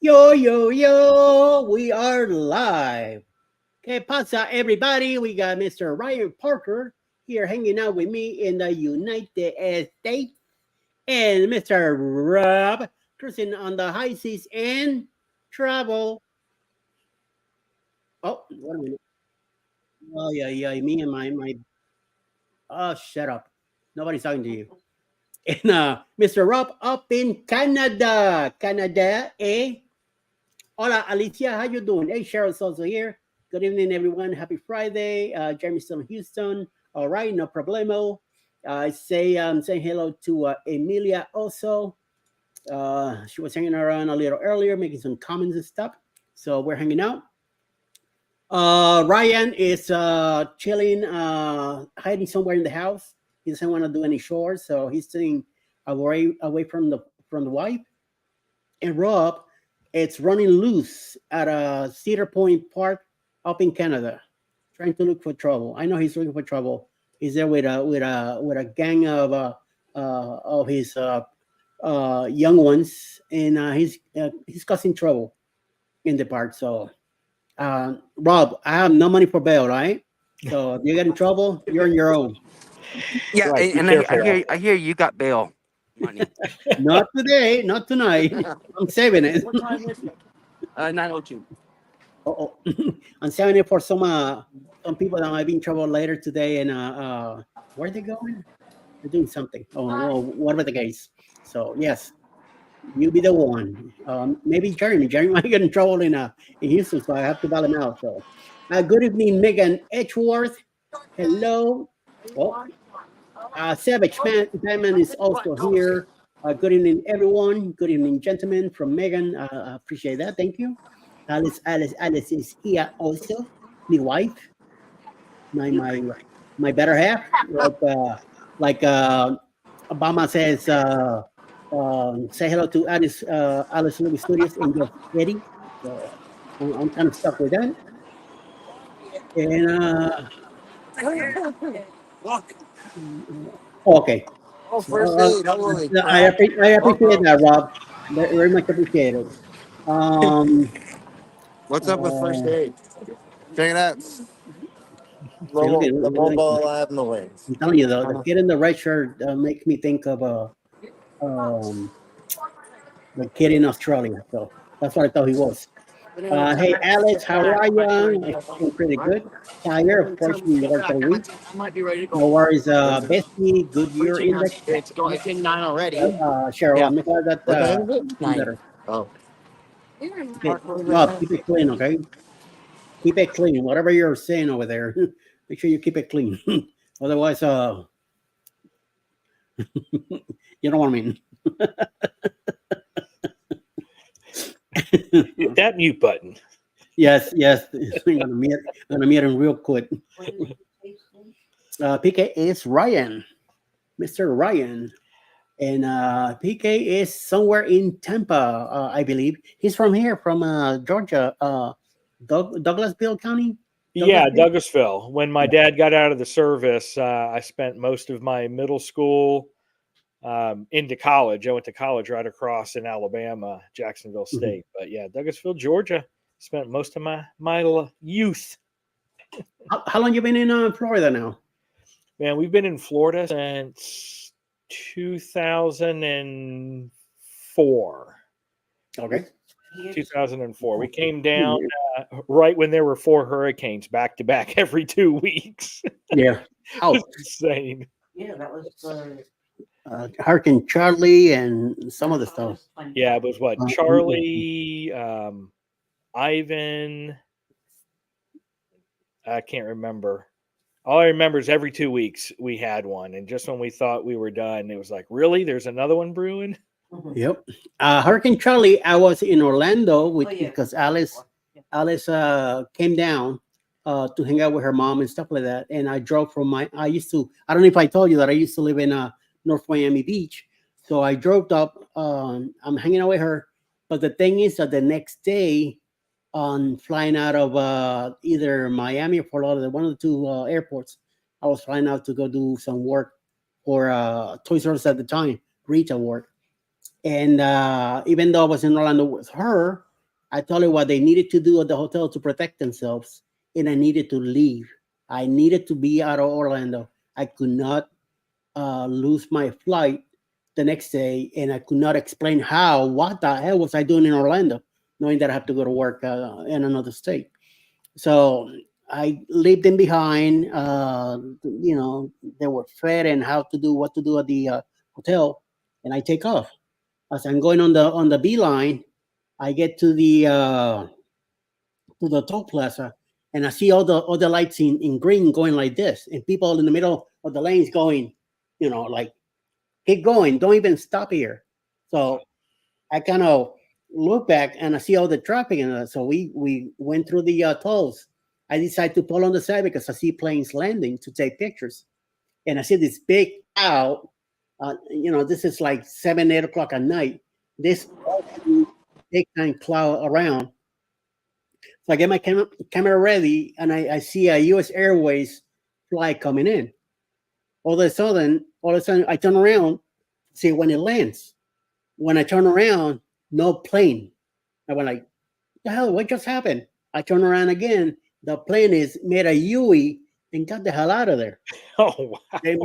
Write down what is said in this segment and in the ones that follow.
Yo, yo, yo, we are live. Que pasa, everybody? We got Mr. Ryan Parker here hanging out with me in the United States and Mr. Rob cruising on the high seas and travel. Oh, wait a minute. Oh, yeah, yeah, me and my. Oh, shut up. Nobody's talking to you. And Mr. Rob up in Canada. Canada, eh? Hola, Alicia. How you doing? Hey, Cheryl's also here. Good evening, everyone. Happy Friday. Jeremy's still in Houston. All right, no problemo. Saying hello to Emilia also. She was hanging around a little earlier, making some comments and stuff. So we're hanging out. Ryan is chilling, hiding somewhere in the house. He doesn't want to do any chores, so he's staying away from the wife. And Rob, it's running loose at a Cedar Point Park up in Canada, trying to look for trouble. I know he's looking for trouble. He's there with a gang of his young ones, and he's causing trouble in the park. So, Rob, I have no money for bail, right? So if you get in trouble, you're on your own. Yeah, Right, be and careful now. I hear you got bail money. Not today, not tonight. I'm saving it. What time is it? 9:02. Oh, I'm saving it for some people that might be in trouble later today. And where are they going? They're doing something. Oh, whatever the case. So yes, you be the one. Maybe Jeremy. Jeremy might get in trouble in Houston, so I have to bail him out. So, good evening, Megan Edgeworth. Hello. Oh, Savage Diamond is also here. Good evening, everyone. Good evening, gentlemen. From Megan, appreciate that. Thank you. Alice is here also. My wife, my better half. Like Obama says. Say hello to Alice Lugo Studios and your Eddie. So I'm kind of stuck with that. And okay. Oh, So, first aid. Holy I crap. appreciate that, Rob. Very much appreciated. Um, What's up with first uh, aid? Check it out. see, look at, The look at- mobile ambulance. I'm telling you, the kid in the red shirt makes me think of um, the kid in Australia. So that's what I thought he was. Hey, Alex, how are you? I'm doing pretty good. Tyler, of course, New York all week. I might be ready to No go. worries. Bestie, Goodyear Index. It's in 9 already. Cheryl, Yeah. I'm glad that What time is it? you're 9. better. Oh. Okay, Rob, keep it clean, okay? Keep it clean. Whatever you're saying over there, make sure you keep it clean. Otherwise, you know what I mean. Hit that mute button. Yes. I'm gonna meet him real quick. PK is Ryan, Mr. Ryan, and PK is somewhere in Tampa, I believe. He's from here, from Georgia, Douglasville County. Yeah, Douglasville? Douglasville. When my dad got out of the service, I spent most of my middle school into college. I went to college right across in Alabama, Jacksonville State. But yeah, Douglasville, Georgia. Spent most of my youth. How long you been in Florida now? Man, we've been in Florida since 2004. Okay. 2004. We came down right when there were 4 hurricanes back to back every 2 weeks. Yeah. It was insane. Yeah, that was. Hurricane Charlie and some other stuff. Yeah, it was what? Charlie, Ivan. I can't remember. All I remember is every 2 weeks we had one. And just when we thought we were done, it was like, really? There's another one brewing? Yep. Hurricane Charlie, I was in Orlando because Alice came down to hang out with her mom and stuff like that. And I drove from I don't know if I told you that I used to live in North Miami Beach. So I drove up, I'm hanging out with her. But the thing is that the next day, on flying out of either Miami or Fort Lauderdale, one of the two airports, I was flying out to go do some work for Toys R Us at the time, retail work. And even though I was in Orlando with her, I told her what they needed to do at the hotel to protect themselves, and I needed to leave. I needed to be out of Orlando. I could not lose my flight the next day, and I could not explain how. What the hell was I doing in Orlando, knowing that I have to go to work in another state? So I leave them behind. They were fed and how to do what to do at the hotel, and I take off. As I'm going on the beeline, I get to the toll plaza, and I see all the lights in green going like this, and people in the middle of the lanes going, like keep going, don't even stop here. So I kind of look back and I see all the traffic, and so we went through the tolls. I decided to pull on the side because I see planes landing to take pictures, and I see this big cloud. This is like 7, 8 o'clock at night. This big time cloud around. So I get my camera ready, and I see a U.S. Airways flight coming in. All of a sudden, I turn around, see when it lands. When I turn around, no plane. I went like, the hell, what just happened? I turn around again. The plane is made a U-ey and got the hell out of there. Oh, wow.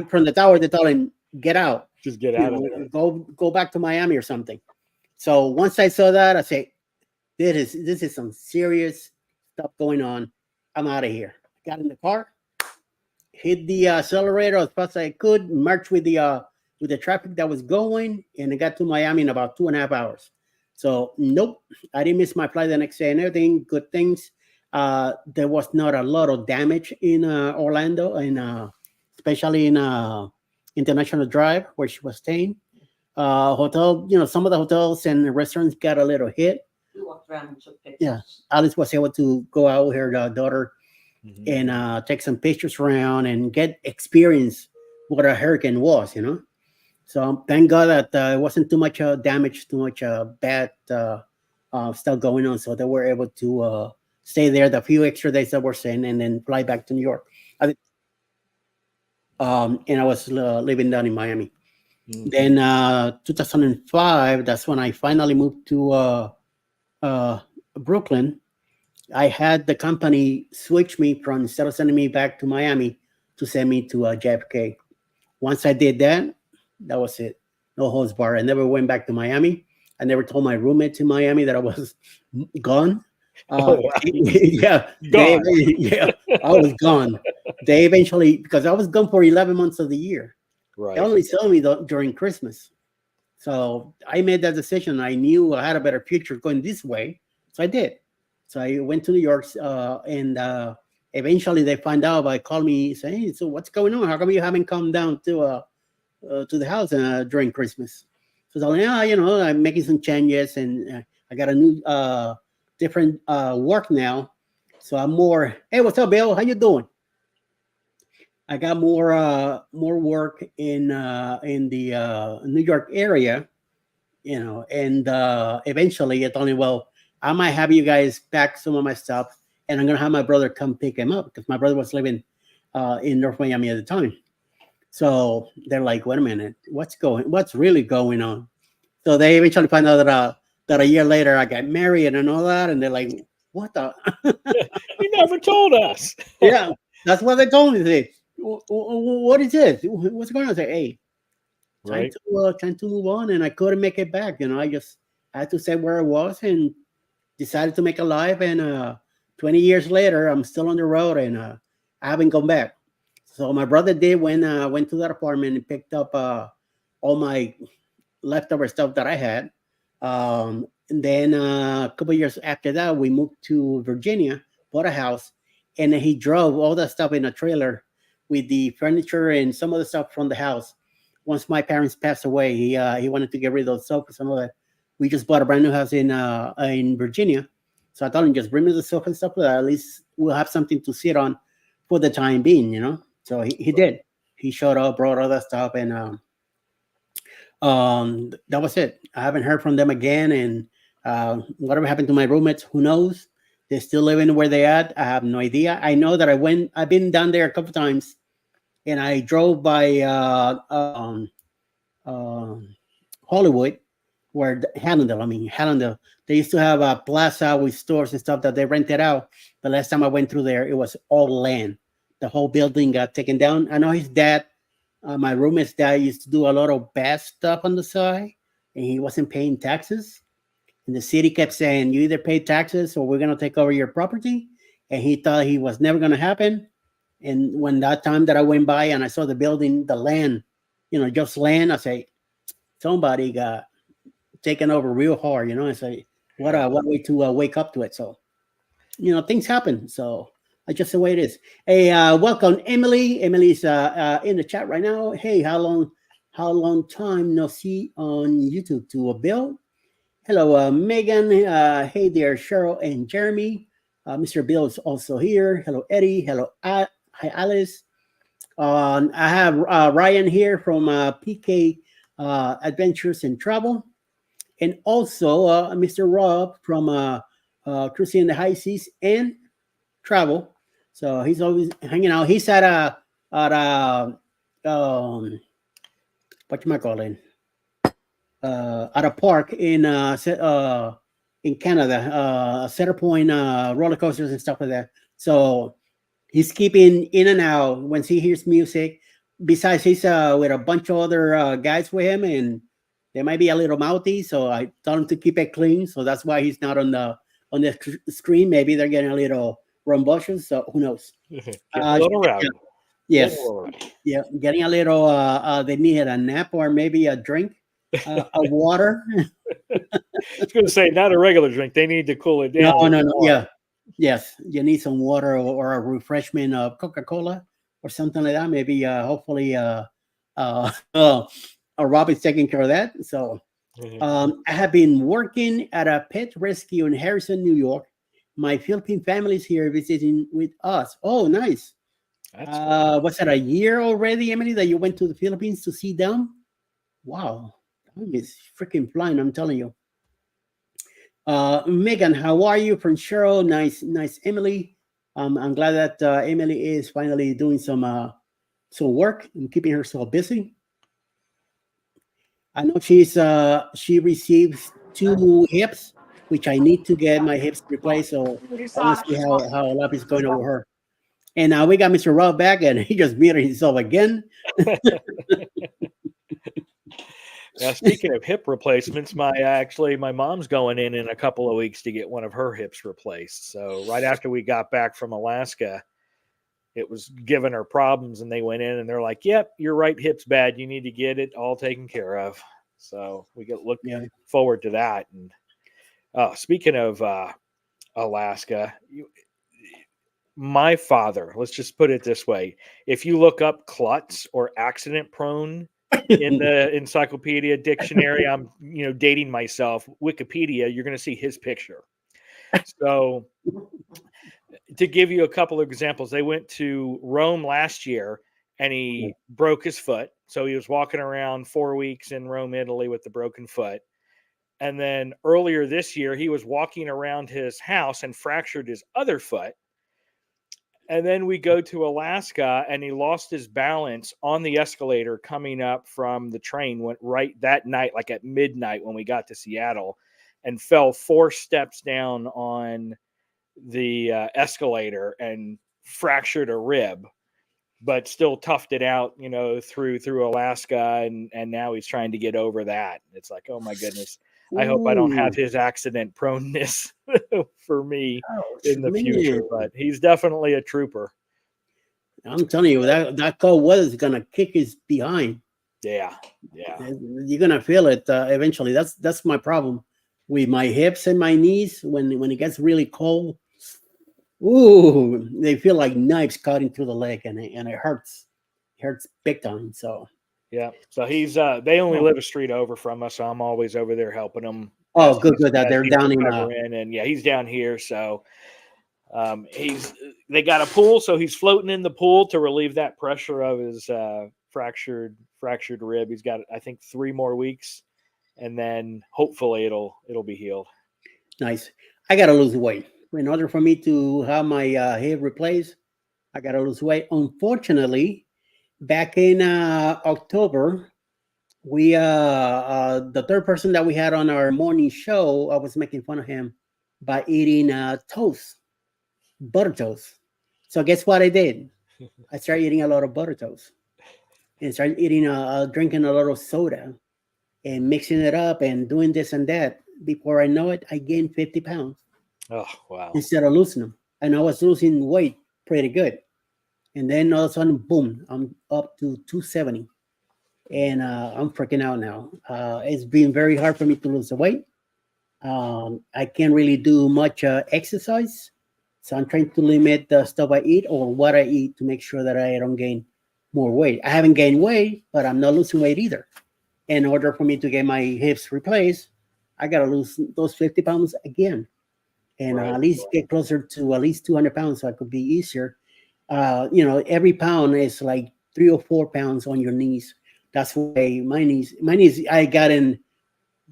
From the tower, they told him, get out. Just get out of there. Go back to Miami or something. So once I saw that, I say, this is some serious stuff going on. I'm out of here. I got in the car, hit the accelerator as fast as I could, marched with the traffic that was going, and I got to Miami in about 2.5 hours. So nope, I didn't miss my flight the next day and everything. Good things. There was not a lot of damage in Orlando, and especially in International Drive where she was staying. Hotel, some of the hotels and restaurants got a little hit. We walked around and took pictures. Yeah, Alice was able to go out with her daughter Mhm. and take some pictures around and get experience what a hurricane was. So thank God that it wasn't too much damage, too much bad stuff going on. So they were able to stay there the few extra days that we're staying, and then fly back to New York. And I was living down in Miami. Mhm. Then 2005, that's when I finally moved to Brooklyn. I had the company switch me from, instead of sending me back to Miami, to send me to JFK. Once I did that, that was it. No holds barred. I never went back to Miami. I never told my roommates in Miami that I was gone. Oh, wow. Yeah, Gone. yeah, I was gone. They eventually, because I was gone for 11 months of the year. Right. They only saw me during Christmas. So I made that decision. I knew I had a better future going this way. So I did. So I went to New York, and eventually they find out by calling me saying, hey, so what's going on? How come you haven't come down to the house during Christmas? So I was like, yeah, I'm making some changes, and I got a new different work now. So I'm more, hey, what's up, Bill? How you doing? I got more work in the New York area, and eventually I told him, well, I might have you guys pack some of my stuff, and I'm gonna have my brother come pick him up because my brother was living in North Miami at the time. So they're like, wait a minute, what's really going on? So they eventually find out that a year later I got married and all that, and they're like, what the? You never told us. Yeah, that's what they told me. They, what is this? What's going on? I say, hey, Right. trying to move on, and I couldn't make it back. I just had to say where I was and decided to make a life. And 20 years later, I'm still on the road, and I haven't gone back. So my brother did when went to that apartment and picked up all my leftover stuff that I had. And then a couple of years after that, we moved to Virginia, bought a house, and then he drove all that stuff in a trailer with the furniture and some of the stuff from the house. Once my parents passed away, he wanted to get rid of the sofas and all that. We just bought a brand new house in Virginia. So I told him, just bring me the sofa and stuff, but at least we'll have something to sit on for the time being. So he did. He showed up, brought all that stuff, and that was it. I haven't heard from them again, and whatever happened to my roommates, who knows? They're still living where they at. I have no idea. I know that I've been down there a couple times, and I drove by Hollywood where Hallandale. I mean, Hallandale. They used to have a plaza with stores and stuff that they rented out. The last time I went through there, it was all land. The whole building got taken down. I know his dad, my roommate's dad, used to do a lot of bad stuff on the side, and he wasn't paying taxes. And the city kept saying, "You either pay taxes, or we're gonna take over your property." And he thought he was never gonna happen. And when that time that I went by and I saw the building, the land, just land, I say, somebody got taken over real hard. I say, what a way to wake up to it. So, things happen. So that's just the way it is. Hey, welcome, Emily. Emily's in the chat right now. Hey, how long time no see on YouTube? To Bill. Hello, Megan. Hey there, Cheryl and Jeremy. Mr. Bill is also here. Hello, Eddie. Hello, hi, Alice. I have Ryan here from PK Adventures and Travel, and also Mr. Rob from Cruising in the High Seas and Travel. So he's always hanging out. He's at what you might call it, at a park in Canada, Cedar Point, roller coasters and stuff like that. So he's keeping in and out when he hears music. Besides, he's with a bunch of other guys with him, and they might be a little mouthy. So I told him to keep it clean. So that's why he's not on the screen. Maybe they're getting a little rambunctious. So who knows? A little rowdy. Yes. Yeah, getting a little. They needed a nap or maybe a drink. Of water. I was going to say, not a regular drink. They need to cool it down. No. Yeah. Yes. You need some water or a refreshment of Coca-Cola or something like that. Maybe, hopefully, Rob is taking care of that. So, I have been working at a pet rescue in Harrison, New York. My Philippine family is here visiting with us. Oh, nice. Cool. Was that a year already, Emily, that you went to the Philippines to see them? Wow. It's freaking flying, I'm telling you. Megan, how are you? From Cheryl. Nice, Emily. I'm glad that Emily is finally doing some work and keeping herself busy. I know she receives 2 hips, which I need to get my hips replaced. So I want to see how life is going over her. And we got Mr. Rob back, and he just muted himself again. Now, speaking of hip replacements, my mom's going in a couple of weeks to get one of her hips replaced. So right after we got back from Alaska, it was giving her problems, and they went in and they're like, "Yep, your right hip's bad. You need to get it all taken care of." So we look forward to that. And speaking of Alaska, my father, let's just put it this way: if you look up klutz or accident prone in the encyclopedia dictionary, I'm dating myself, Wikipedia, you're going to see his picture. So to give you a couple of examples, they went to Rome last year and he broke his foot. So he was walking around 4 weeks in Rome, Italy with the broken foot. And then earlier this year, he was walking around his house and fractured his other foot. And then we go to Alaska, and he lost his balance on the escalator coming up from the train, went right that night, like at midnight when we got to Seattle, and fell 4 steps down on the escalator and fractured a rib, but still toughed it out, through Alaska. And now he's trying to get over that. It's like, oh my goodness. I hope I don't have his accident proneness for me in the future, but he's definitely a trooper. I'm telling you, that cold weather is gonna kick his behind. Yeah. You're gonna feel it eventually. That's my problem with my hips and my knees. When it gets really cold, ooh, they feel like knives cutting through the leg, and it hurts. It hurts big time. So. Yeah, so he's they only live a street over from us, so I'm always over there helping them. Oh, good that they're down in and he's down here. So they got a pool, so he's floating in the pool to relieve that pressure of his fractured rib. He's got, I think, 3 more weeks, and then hopefully it'll be healed. Nice. I gotta lose weight in order for me to have my hip replaced. I gotta lose weight. Unfortunately, back in October, We the third person that we had on our morning show, I was making fun of him by eating toast, butter toast. So guess what I did? I started eating a lot of butter toast and started eating drinking a lot of soda and mixing it up and doing this and that. Before I know it, I gained 50 pounds Oh, wow. instead of losing them, and I was losing weight pretty good. And then all of a sudden, boom, I'm up to 270, and I'm freaking out now. It's been very hard for me to lose the weight. I can't really do much exercise, so I'm trying to limit the stuff I eat or what I eat to make sure that I don't gain more weight. I haven't gained weight, but I'm not losing weight either. In order for me to get my hips replaced, I gotta lose those 50 pounds again, and Right. at least get closer to at least 200 pounds, so I could be easier. Every pound is like 3 or 4 pounds on your knees. That's why my knees, I got in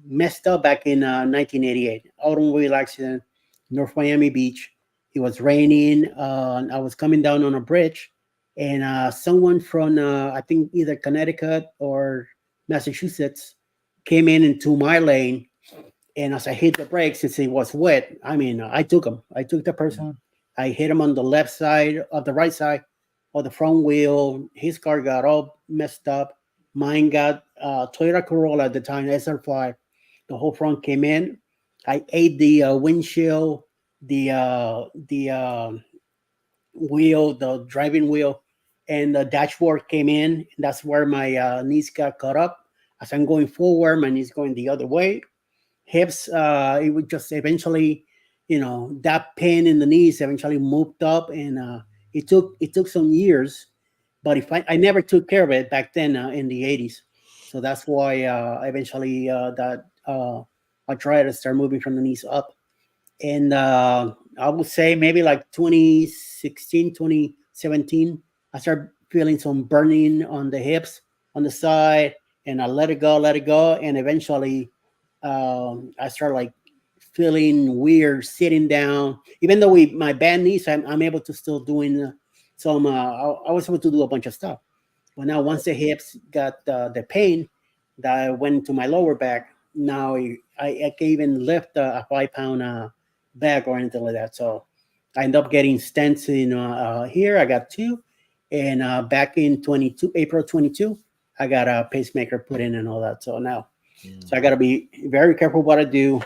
messed up back in 1988. Automobile accident, North Miami Beach. It was raining. I was coming down on a bridge, and someone from I think either Connecticut or Massachusetts came in into my lane. And as I hit the brakes, since it was wet, I mean, I took him. I took the person. I hit him on the left side, of the right side, of the front wheel. His car got all messed up. Mine got Toyota Corolla at the time, SR5. The whole front came in. I ate the windshield, the wheel, the driving wheel, and the dashboard came in. That's where my knees got cut up. As I'm going forward, my knees going the other way. Hips, it would just eventually, that pain in the knees eventually moved up, and it took some years, but if I never took care of it back then in the 80s, so that's why eventually that I tried to start moving from the knees up, and I would say maybe like 2016, 2017, I started feeling some burning on the hips, on the side, and I let it go, and eventually I started like feeling weird sitting down. Even though my bad knees, I'm able to still doing some. I was able to do a bunch of stuff, but now once the hips got the pain that went to my lower back, now I can't even lift a 5 pound bag or anything like that. So I end up getting stents in here. I got two, and back in 22 April 22, I got a pacemaker put in and all that. So now, so I got to be very careful what I do.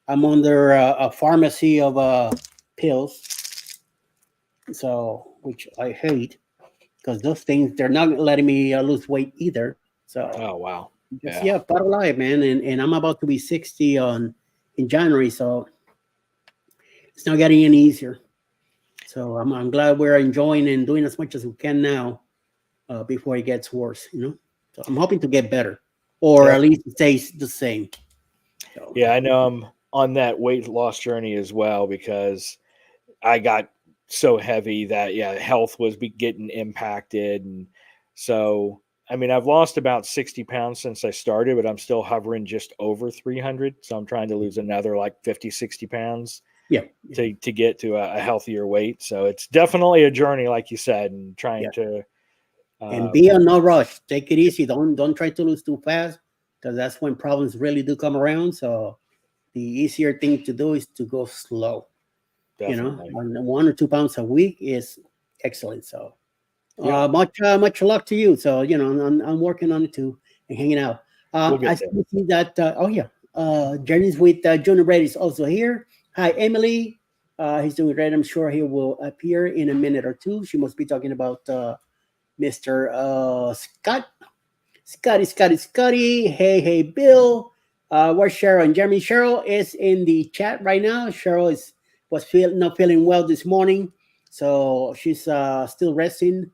I'm under a pharmacy of pills, so which I hate because those things they're not letting me lose weight either. So Oh, wow. just Yeah. part of life, man. And I'm about to be 60 on in January, so it's not getting any easier. So I'm glad we're enjoying and doing as much as we can now before it gets worse. So I'm hoping to get better, or Yeah. at least it stays the same. So Yeah, I know I'm on that weight loss journey as well because I got so heavy that health was getting impacted, and so I mean I've lost about 60 pounds since I started, but I'm still hovering just over 300. So I'm trying to lose another like 50, 60 pounds yeah, to get to a healthier weight. So it's definitely a journey, like you said, and trying yeah. to And uh, be on no rush. Take it easy. Don't try to lose too fast because that's when problems really do come around. So the easier thing to do is to go slow. definitely. 1 or 2 pounds a week is excellent. So Yeah, much luck to you. So I'm working on it too and hanging out. we'll I get there. still see that. Oh yeah, Journeys with Junior Brady is also here. Hi Emily. He's doing great. I'm sure he will appear in a minute or two. She must be talking about Mr. Scott. Scotty. Hey, Bill. Where's Cheryl and Jeremy? Cheryl is in the chat right now. Cheryl was not feeling well this morning, so she's still resting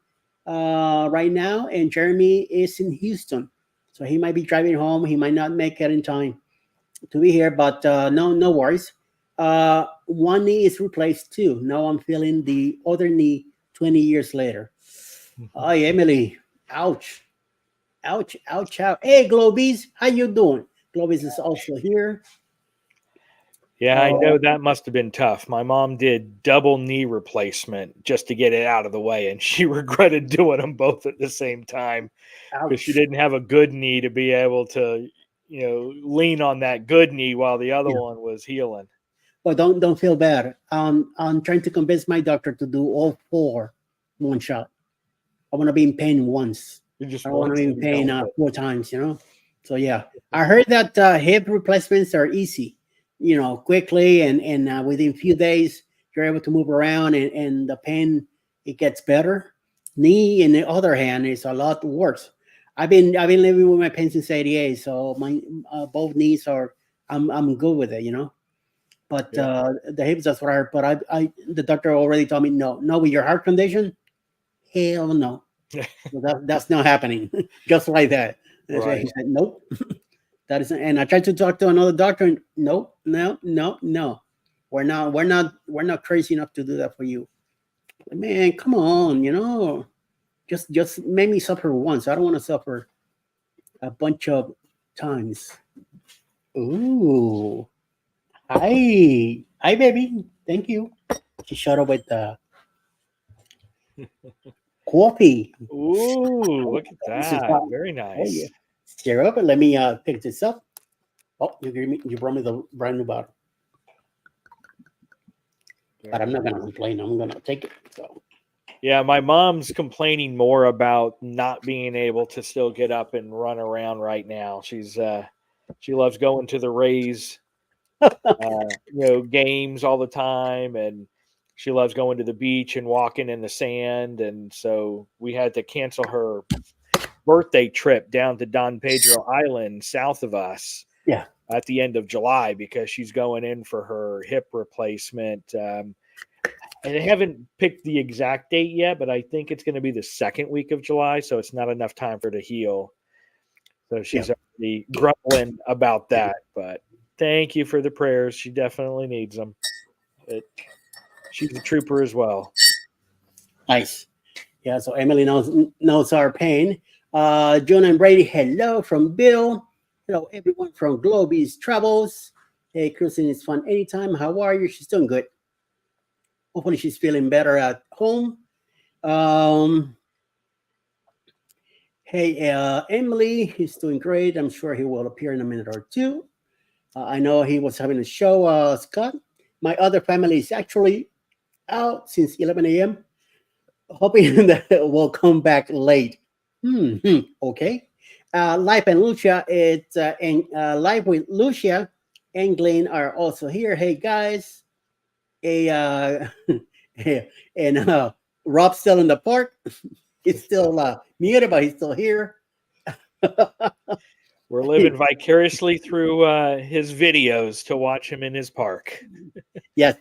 right now. And Jeremy is in Houston, so he might be driving home. He might not make it in time to be here, but no worries. One knee is replaced too. Now I'm feeling the other knee 20 years later. Hi, Emily. Ouch. Ouch, ouch, ouch. Hey, Globies, how you doing? Globies is also here. Yeah, I know that must have been tough. My mom did double knee replacement just to get it out of the way, and she regretted doing them both at the same time because she Ouch. didn't have a good knee to be able to, lean on that good knee while the other Yeah. one was healing. Well, don't feel bad. I'm trying to convince my doctor to do all 4 one shot. I want to be in pain once. You just I don't want to be in pain don't. 4 times. So yeah, I heard that hip replacements are easy. Quickly and within a few days you're able to move around and the pain it gets better. Knee, on the other hand, is a lot worse. I've been living with my pain since '88, so my both knees are I'm good with it. But Yeah. the hips, that's what I heard. But the doctor already told me no, with your heart condition, hell no. So that's not happening. Just like that. And so he Right. said, nope, that isn't. And I tried to talk to another doctor, and nope, no, no, no. We're not crazy enough to do that for you. Man, come on, just make me suffer once. I don't want to suffer a bunch of times. Ooh, hi, baby. Thank you. She showed up with coffee. Ooh, look at This is that. hot. Very Oh yeah. nice. Stir up and let me pick this up. Oh, you brought me the brand new bottle, but I'm not gonna complain. I'm gonna take it. So Yeah, my mom's complaining more about not being able to still get up and run around right now. She loves going to the Rays games all the time, and she loves going to the beach and walking in the sand, and so we had to cancel her birthday trip down to Don Pedro Island south of us yeah, at the end of July because she's going in for her hip replacement. And they haven't picked the exact date yet, but I think it's going to be the second week of July, so it's not enough time for her to heal. So she's yeah. already grumbling about that. But thank you for the prayers. She definitely needs them. But she's a trooper as well. Nice. Yeah. So Emily knows our pain. John and Brady, hello from Bill. Hello everyone from Globies Travels. Hey, Kristen, it's fun anytime. How are you? She's doing good. Hopefully, she's feeling better at home. Um, hey, Emily, he's doing great. I'm sure he will appear in a minute or two. I know he was having a show, Scott. My other family is actually out since 11 a.m., hoping that it will come back late. Okay. Life and Lucia, Life with Lucia and Glenn are also here. Hey, guys. Hey, and Rob's still in the park. He's still muted, but he's still here. We're living vicariously through his videos to watch him in his park. Yes.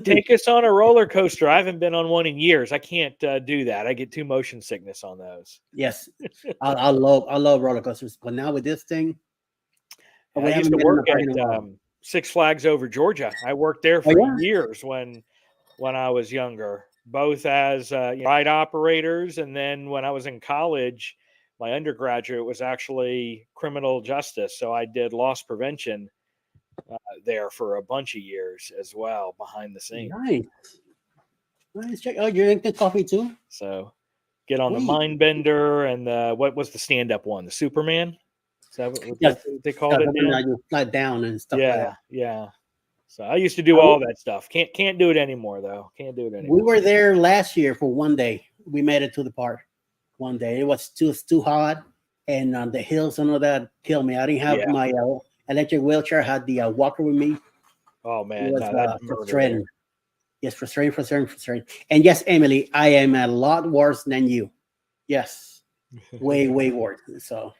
Take us on a roller coaster. I haven't been on one in years. I can't do that. I get too motion sickness on those. Yes. I love roller coasters, but now with this thing, I we used haven't to been in a work park at in a while. Six Flags over Georgia. I worked there Oh for yeah. years when I was younger, both as ride operators, and then when I was in college, my undergraduate was actually criminal justice, so I did loss prevention there for a bunch of years as well behind the scenes. Nice. Nice. Check. Oh, you're drinking coffee too? So get on the Sweet. mind bender and what was the stand up one? The Superman? Is that what Yes. they called it now? You flat down and stuff like that. Yeah. So I used to do all that stuff. Can't do it anymore though. Can't do it anymore. We were there last year for one day. We made it to the park one day. It was too hot, and the hills and all that killed me. I didn't have my electric wheelchair. I had the walker with me. Oh It man, was no, that's frustrating. Yes, frustrating. And yes, Emily, I am a lot worse than you. Yes, way worse. So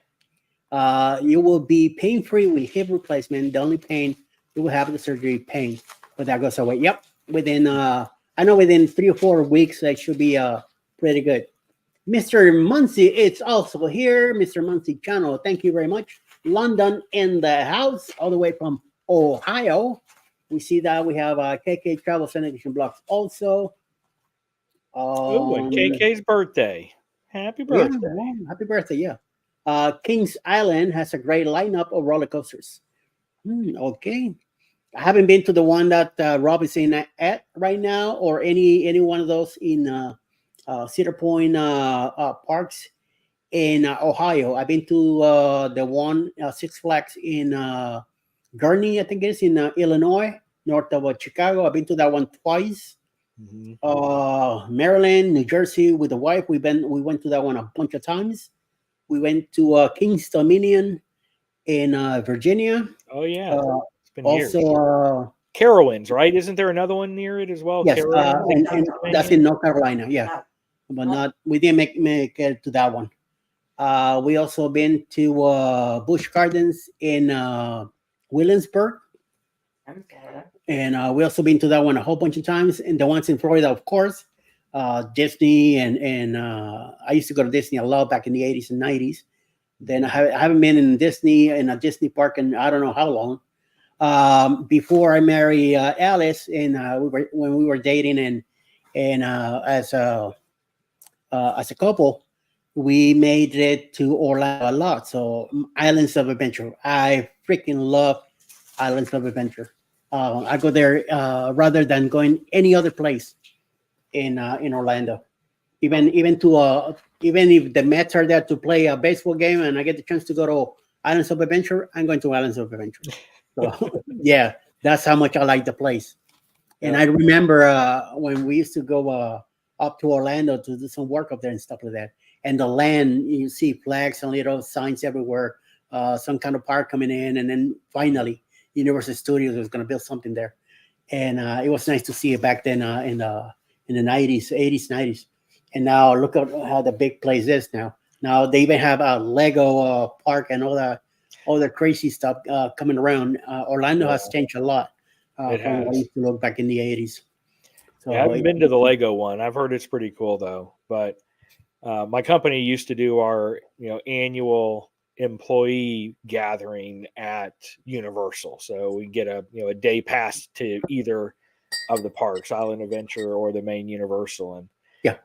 you will be pain free with hip replacement. The only pain you will have is the surgery pain, but that goes away. Yep, within I know within 3 or 4 weeks that should be pretty good. Mr. Muncie, it's also here. Mr. Muncie Channel, thank you very much. London in the house, all the way from Ohio. We see that we have KK Travel Syndication Blocks also. Oh, and KK's birthday. Happy Yeah, birthday. well, happy birthday, yeah. Kings Island has a great lineup of roller coasters. Okay. I haven't been to the one that Rob is in at right now, or any one of those in Cedar Point parks in Ohio. I've been to the one Six Flags in Gurney, I think it is in Illinois, north of Chicago. I've been to that one twice. Mhm. Maryland, New Jersey with the wife. We went to that one a bunch of times. We went to King's Dominion in Virginia. Oh yeah, Uh, it's been years. also, Carowinds, right? Isn't there another one near it as well? yes, Carowinds in and that's Pennsylvania? in North Carolina. Yeah, Yeah. but not we didn't make it to that one. We also been to Busch Gardens in Williamsburg, Okay. and we also been to that one a whole bunch of times. And the ones in Florida, of course, Disney and I used to go to Disney a lot back in the 80s and 90s. Then I haven't been in Disney in a Disney park in I don't know how long. Before I married Alice, and when we were dating, and as a couple, we made it to Orlando a lot. So Islands of Adventure, I freaking love Islands of Adventure. I go there rather than going any other place in Orlando. Even if the Mets are there to play a baseball game, and I get the chance to go to Islands of Adventure, I'm going to Islands of Adventure. So yeah, that's how much I like the place. And Yeah. I remember when we used to go up to Orlando to do some work up there and stuff like that. And the land, you see flags and little signs everywhere, some kind of park coming in, and then finally, Universal Studios was going to build something there, and it was nice to see it back then in the 90s, 80s, 90s. And now look at how the big place is now. Now they even have a Lego park and all the crazy stuff coming around. Orlando has Yeah, changed a lot it from what it has. used to look back in the 80s. Yeah, I So haven't been to the Lego one. I've heard it's pretty cool though. But my company used to do our annual employee gathering at Universal, so we get a day pass to either of the parks, Island Adventure or the main Universal. And yeah,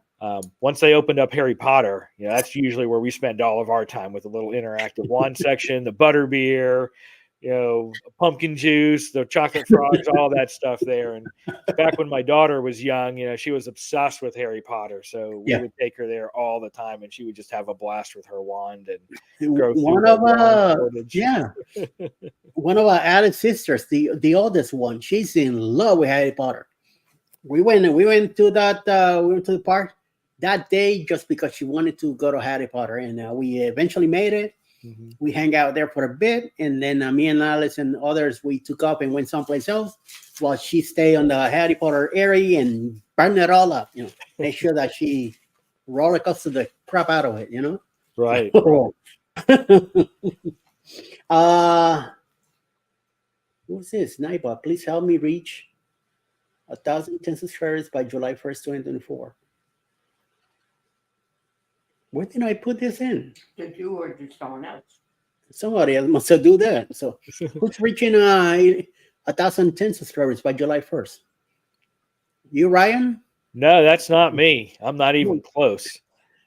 once they opened up Harry Potter, that's usually where we spend all of our time, with the little interactive wand section, the butter beer, pumpkin juice, the chocolate frogs, all that stuff there. And back when my daughter was young, she was obsessed with Harry Potter. So we yeah. would take her there all the time, and she would just have a blast with her wand and go through One the of wand shortage. yeah, one of our Alice sisters, the oldest one, she's in love with Harry Potter. We went to that we went to the park that day just because she wanted to go to Harry Potter, and we eventually made it. Mhm. We hang out there for a bit, and then me and Alice and others, we took up and went someplace else while she stayed on the Harry Potter area and burned it all up. Make sure that she roller coaster the crap out of it. Right, So, uh, who's this? Naiba, please help me reach 1,010 subscribers by July 1st, 2024. Where did I put this in? Did you or did someone else? Somebody else must have do that. So who's reaching 1,010 subscribers by July 1st? You, Ryan? No, that's not me. I'm not even close.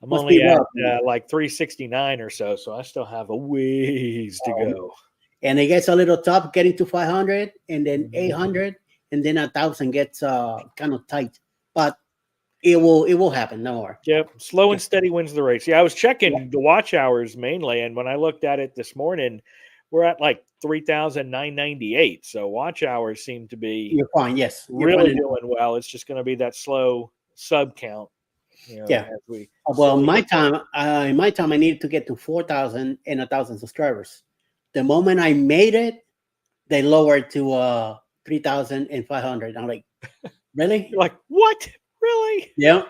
I'm Must be only at Rob. like 369 or so I still have a ways to go. And it gets a little tough getting to 500, and then Mhm. 800, and then 1,000 gets kind of tight. But it will happen. No more. Yep, slow and Yeah. steady wins the race. Yeah, I was Yeah. checking the watch hours mainly, and when I looked at it this morning, we're at like 3,998. So watch hours seem to be You're fine. Yes, you're really fine. doing well. It's just going to be that slow sub count, Yeah. as we Well, slowly get there. in my time, I needed to get to 4,000 and 1,000 subscribers. The moment I made it, they lowered to 3,500. I'm like, really? You're like, what? Really? Yeah.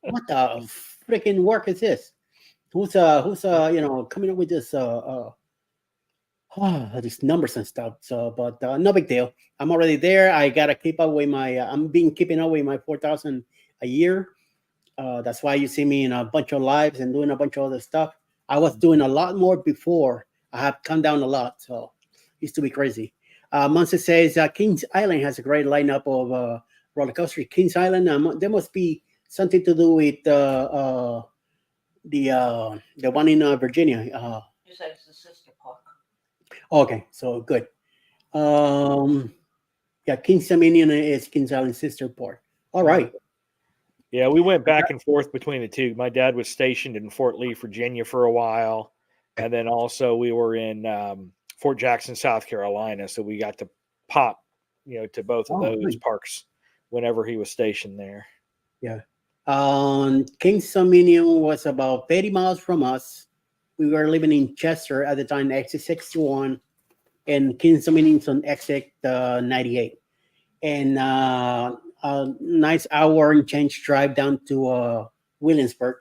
What the freaking work is this? Who's coming up with this these numbers and stuff. So, but no big deal. I'm already there. I gotta keep up with my. I'm being keeping up with my 4,000 a year. That's why you see me in a bunch of lives and doing a bunch of other stuff. I was doing a lot more before. I have come down a lot, so used to be crazy. Monster says Kings Island has a great lineup of roller coasters. Kings Island, there must be something to do with the one in Virginia. You said it's the sister park. Okay, so good. Um, Yeah, King's Dominion is Kings Island's sister port. All right. Yeah, we went back and forth between the two. My dad was stationed in Fort Lee, Virginia for a while. And then also we were in Fort Jackson, South Carolina. So we got to pop, to both of those Nice. parks whenever he was stationed there. Yeah. King's Dominion was about 30 miles from us. We were living in Chester at the time, exit 61, and King's Dominion's on exit 98. And a nice hour and change drive down to Williamsburg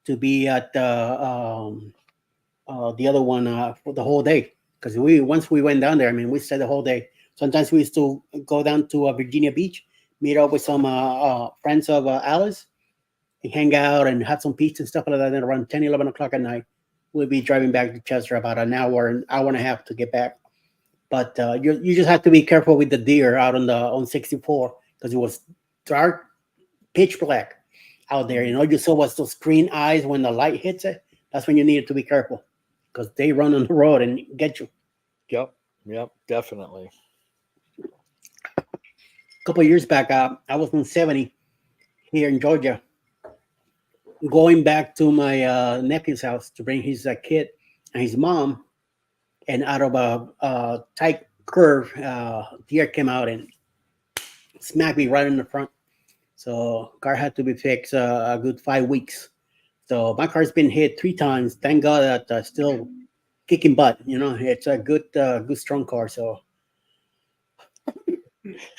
to be at the other one for the whole day. Because once we went down there, I mean, we stayed the whole day. Sometimes we used to go down to Virginia Beach, meet up with some friends of Alice, and hang out and have some pizza and stuff like that. Then around 10, 11 o'clock at night, we'll be driving back to Chester about an hour and a half to get back. But you just have to be careful with the deer out on 64 because it was dark, pitch black out there. You saw what's those green eyes when the light hits it. That's when you need to be careful because they run on the road and get you. Yep, definitely. A couple of years back, I was on 70 here in Georgia, going back to my nephew's house to bring his kid and his mom. And out of a tight curve, deer came out and smacked me right in the front. So car had to be fixed a good 5 weeks. So my car's been hit 3 times. Thank God that still kicking butt. It's a good strong car. So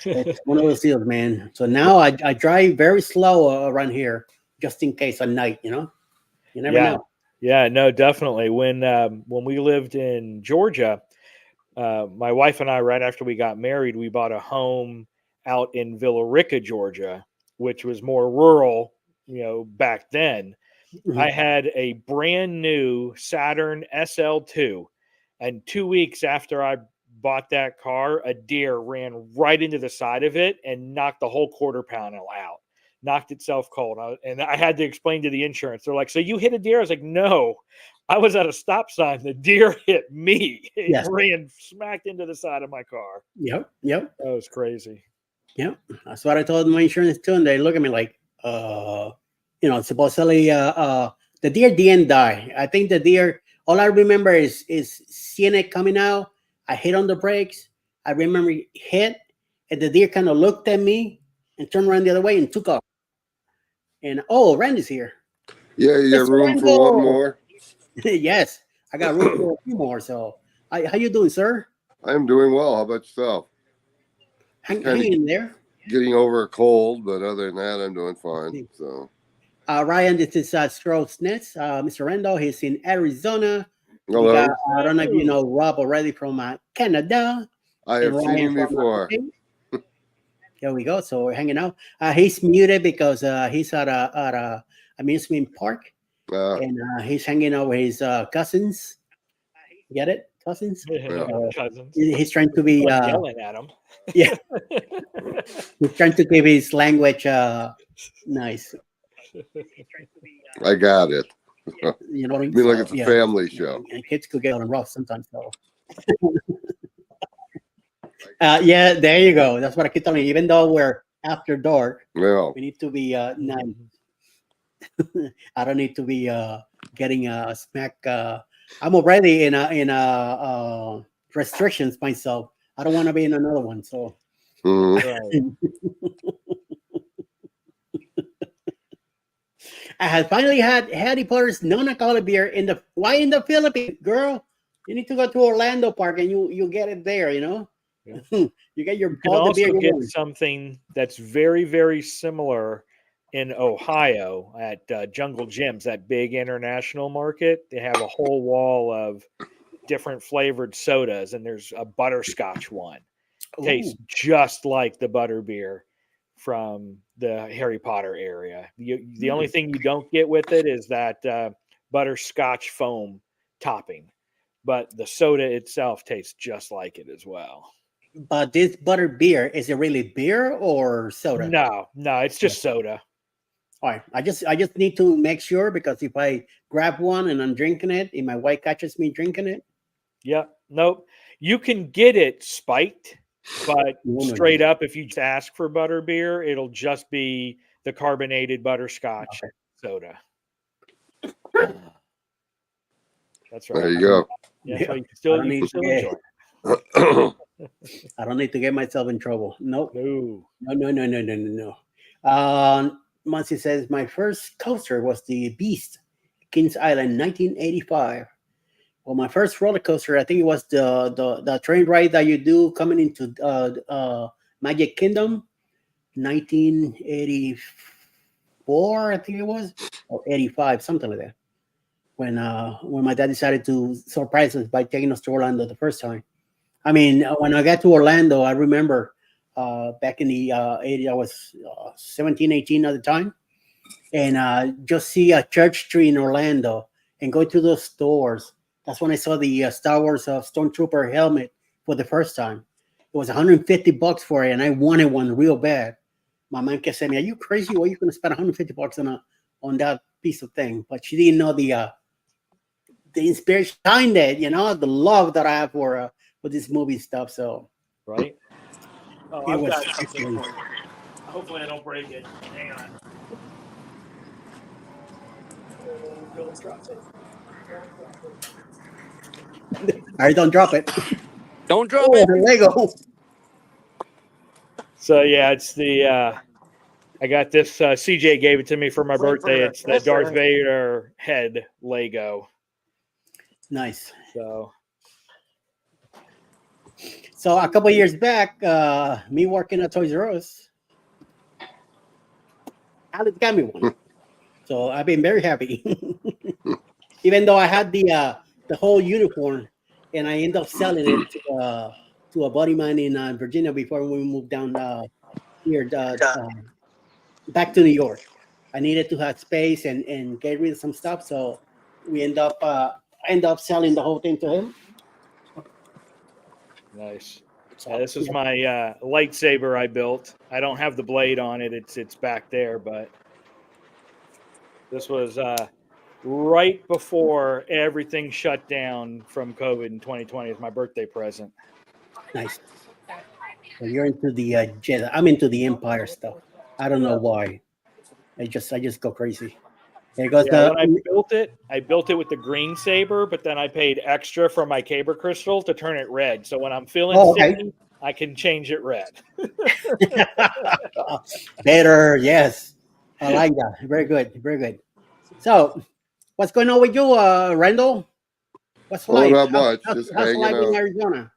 it's one of those deals, man. So now I drive very slow around here just in case at night. You never know. Yeah, no, definitely. When we lived in Georgia, my wife and I, right after we got married, we bought a home out in Villa Rica, Georgia, which was more rural, back then. Mhm. I had a brand new Saturn SL2, and 2 weeks after I bought that car, a deer ran right into the side of it and knocked the whole quarter panel out. Knocked itself cold. And I had to explain to the insurance. They're like, so you hit a deer? I was like, no, I was at a stop sign. The deer hit me. It ran smacked into the side of my car. Yep. That was crazy. Yep. That's what I told my insurance too. And they look at me like, supposedly the deer didn't die. I think the deer, all I remember is seeing it coming out. I hit on the brakes. I remember it hit, and the deer kind of looked at me and turned around the other way and took off. And Randy's here. Yeah, you got room for one more? Yes, I got room for a few more. So, how you doing, sir? I'm doing well. How about yourself? Hang in there. Getting over a cold, but other than that, I'm doing fine. So, Ryan, this is Stroh's Nets. Mr. Randall, he's in Arizona. hello. I don't know if you know Rob already from Canada. I have seen him before. There we go. So we're hanging out. He's muted because he's at a amusement park, and he's hanging out with his cousins. Get it, cousins? Cousins. He's trying to be yelling at him. Yeah, he's trying to keep his language nice. I got it. You know what I I mean, like it's a family Yeah. show. And kids could get on rough sometimes. So. Yeah, there you go. That's what I keep telling you. Even though we're after dark, Yeah. we need to be nice. I don't need to be getting a smack. I'm already in restrictions myself. I don't want to be in another one. So. Mhm. I had finally had Harry Potter's non-alcoholic beer in the Philippines, girl. You need to go to Orlando Park and you get it there. Yeah. You get your You can all the also beer you get want. something that's very, very similar in Ohio at Jungle Gyms, that big international market. They have a whole wall of different flavored sodas, and there's a butterscotch one. Tastes just like the butter beer from the Harry Potter area. The only thing you don't get with it is that butterscotch foam topping, but the soda itself tastes just like it as well. But this butter beer, is it really beer or soda? No, it's just soda. All right. I just need to make sure, because if I grab one and I'm drinking it, and my wife catches me drinking it. Yeah, nope. You can get it spiked But No. straight up, if you just ask for butterbeer, it'll just be the carbonated butterscotch soda. That's right. There you go. Yeah, that's why you can I still, don't you need can to still get- enjoy it. I don't need to get myself in trouble. Nope. No. No. Muncie says my first coaster was the Beast, Kings Island, 1985. Well, my first roller coaster, I think it was the train ride that you do coming into Magic Kingdom, 1984, I think it was, or 85, something like that. When my dad decided to surprise us by taking us to Orlando the first time. I mean, when I got to Orlando, I remember back in the 80s, I was 17, 18 at the time, and just see a Church Street in Orlando and go to those stores. That's when I saw the Star Wars Stormtrooper helmet for the first time. It was $150 for it, and I wanted one real bad. My mom kept saying, "Are you crazy? What are you going to spend $150 on that piece of thing?" But she didn't know the inspiration behind it, the love that I have for this movie stuff. So Right? Oh, it I've was got something for you. Hopefully I don't break it. Hang on. Don't drop it. All right, don't drop it. Don't drop Oh, it. the Lego. So yeah, it's the I got this CJ gave it to me for my birthday. It's the Darth Vader head Lego. Nice. So a couple of years back, me working at Toys R Us, Alex got me one. So I've been very happy. Even though I had the whole uniform, and I ended up selling it to a buddy of mine in Virginia before we moved down here back to New York. I needed to have space and get rid of some stuff, so we end up selling the whole thing to him. nice. So, Yeah, this is my lightsaber I built. I don't have the blade on it. It's back there, but this was right before everything shut down from COVID in 2020. It's my birthday present. nice. So you're into the Jedi. I'm into the Empire stuff. I don't know why. I just go crazy. There goes Yeah, the. when I built it with the green saber, but then I paid extra for my Kyber crystal to turn it red. So when I'm feeling Oh, okay. sick, I can change it red. Better, yes. I like that. Very good. Very good. So, what's going on with you, Randall? What's Oh, life? not much. Just How's hanging life in out. Arizona?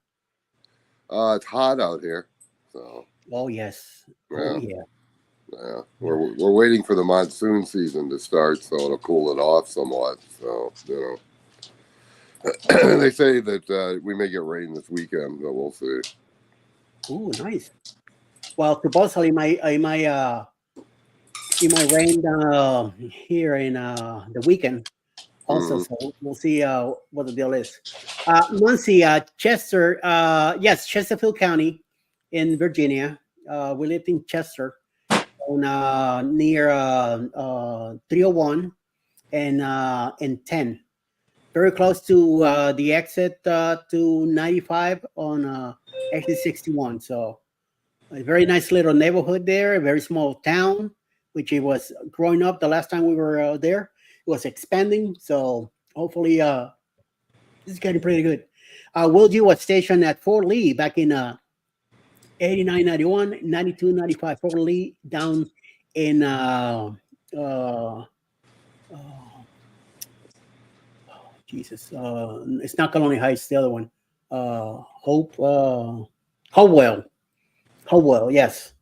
It's hot out here, so Oh yes. Oh yeah, yeah. yeah. We're waiting for the monsoon season to start, so it'll cool it off somewhat. So they say that we may get rain this weekend, but we'll see. Ooh, nice. Well, supposedly it might rain here in the weekend also. Mhm. So we'll see what the deal is. Muncie, Chester, yes, Chesterfield County in Virginia. We lived in Chester on near 301 and 10. Very close to the exit to 95 on exit 61. So a very nice little neighborhood there, a very small town, which it was growing up the last time we were there. It was expanding. So hopefully it's getting pretty good. Will G was stationed at Fort Lee back in 89, 91, 92, 95. Fort Lee down in uh, Jesus. It's not Colony Heights, the other one. Hopewell. Hopewell, yes.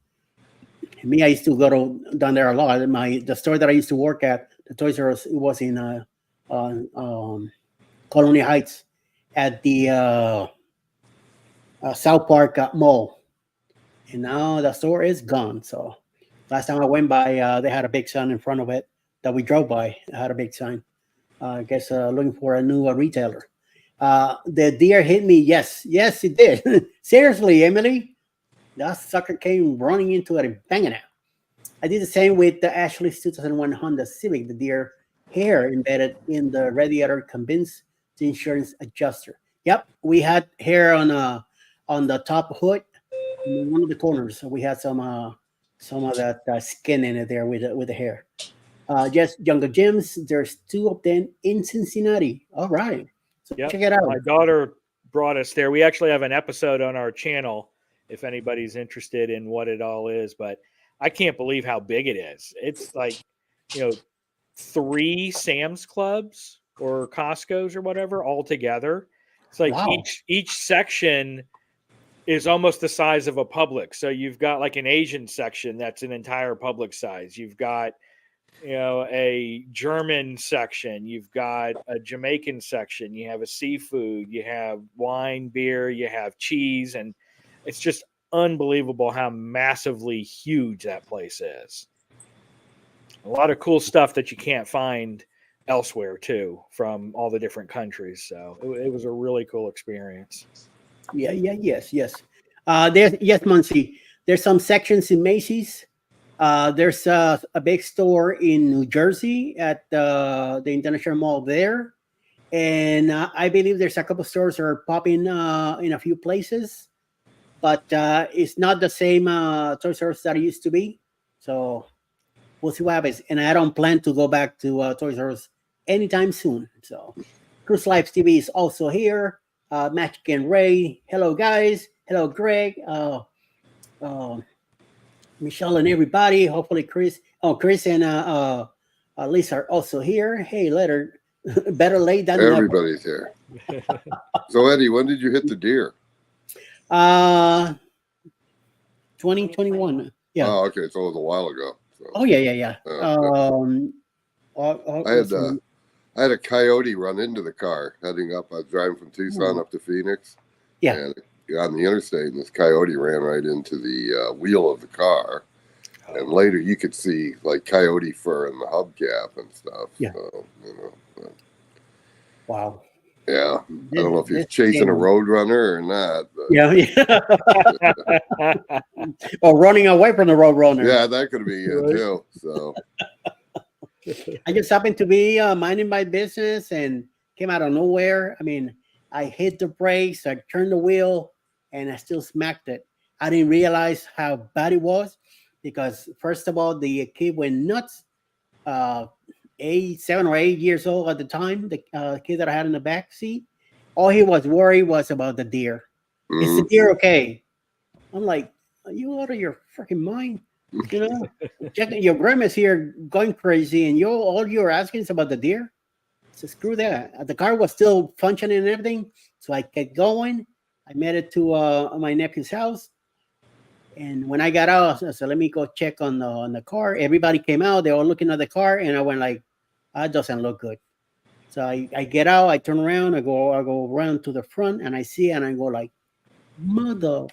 Me, I used to go down there a lot. The store that I used to work at, the Toys R Us, it was in Colony Heights at the South Park Mall. And now the store is gone. So last time I went by, they had a big sign in front of it that we drove by. It had a big sign. I guess looking for a new retailer. The deer hit me. Yes, it did. Seriously, Emily, that sucker came running into it and banging it. I did the same with the Ashley's 2001 Honda Civic. The deer hair embedded in the radiator convinced the insurance adjuster. Yep, we had hair on the top hood in one of the corners. So we had some of that skin in it there with the hair. Just Jungle Gyms. There's 2 of them in Cincinnati. All right, so Yep. check it out. My daughter brought us there. We actually have an episode on our channel if anybody's interested in what it all is. But I can't believe how big it is. It's like, 3 Sam's Clubs or Costco's or whatever all together. It's like Wow. each section is almost the size of a Publix. So you've got like an Asian section that's an entire Publix size. You've got a German section, you've got a Jamaican section, you have a seafood, you have wine, beer, you have cheese, and it's just unbelievable how massively huge that place is. A lot of cool stuff that you can't find elsewhere too, from all the different countries. So it was a really cool experience. Yes. Muncie. There's some sections in Macy's. There's a big store in New Jersey at the International Mall there. And I believe there's a couple stores that are popping in a few places. But it's not the same Toys R Us that it used to be. So we'll see what happens. And I don't plan to go back to Toys R Us anytime soon. So Cruise Lives TV is also here. Magic and Ray. Hello, guys. Hello, Greg. Michelle and everybody. Hopefully, Chris and Lisa are also here. Hey, later. Better late than never. Everybody's here. So, Eddie, when did you hit the deer? 2021. Yeah. Oh, okay. So it was a while ago. So. Oh, yeah. I had a coyote run into the car heading up. I was driving from Tucson up to Phoenix. Yeah. And on the interstate, and this coyote ran right into the wheel of the car. And later you could see like coyote fur in the hubcap and stuff. Yeah. So, Wow. Yeah. I don't know if he's chasing a roadrunner or not. But. Yeah. Or running away from the roadrunner. Yeah, that could be it too. So. I just happened to be minding my business and came out of nowhere. I mean, I hit the brakes, I turned the wheel, and I still smacked it. I didn't realize how bad it was because, first of all, the kid went nuts. 7 or 8 years old at the time, the kid that I had in the back seat. All he was worried was about the deer. Is the deer okay? I'm like, are you out of your freaking mind? Checking your grandma's here going crazy, and all you're asking is about the deer. So screw that. The car was still functioning and everything, so I kept going. I made it to my nephew's house, and when I got out, I said, "Let me go check on the car." Everybody came out; they were looking at the car, and I went like, "That doesn't look good." So I get out, I turn around, I go around to the front, and I see, and I go like, "Mother."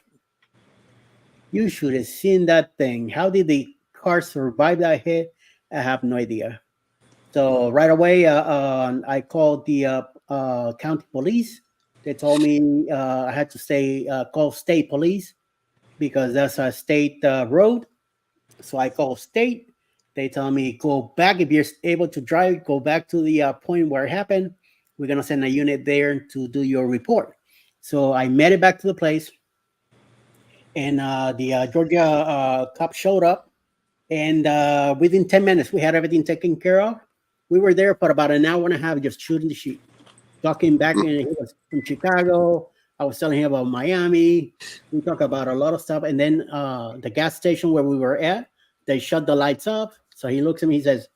You should have seen that thing. How did the car survive that hit? I have no idea. So right away, I called the county police. They told me I had to call state police because that's a state road. So I called state. They tell me, go back. If you're able to drive, go back to the point where it happened. We're going to send a unit there to do your report. So I made it back to the place. And the Georgia cop showed up, and within 10 minutes, we had everything taken care of. We were there for about an hour and a half just shooting the shit, talking back. And he was from Chicago. I was telling him about Miami. We talked about a lot of stuff. And then the gas station where we were at, they shut the lights off. So he looks at me, he says,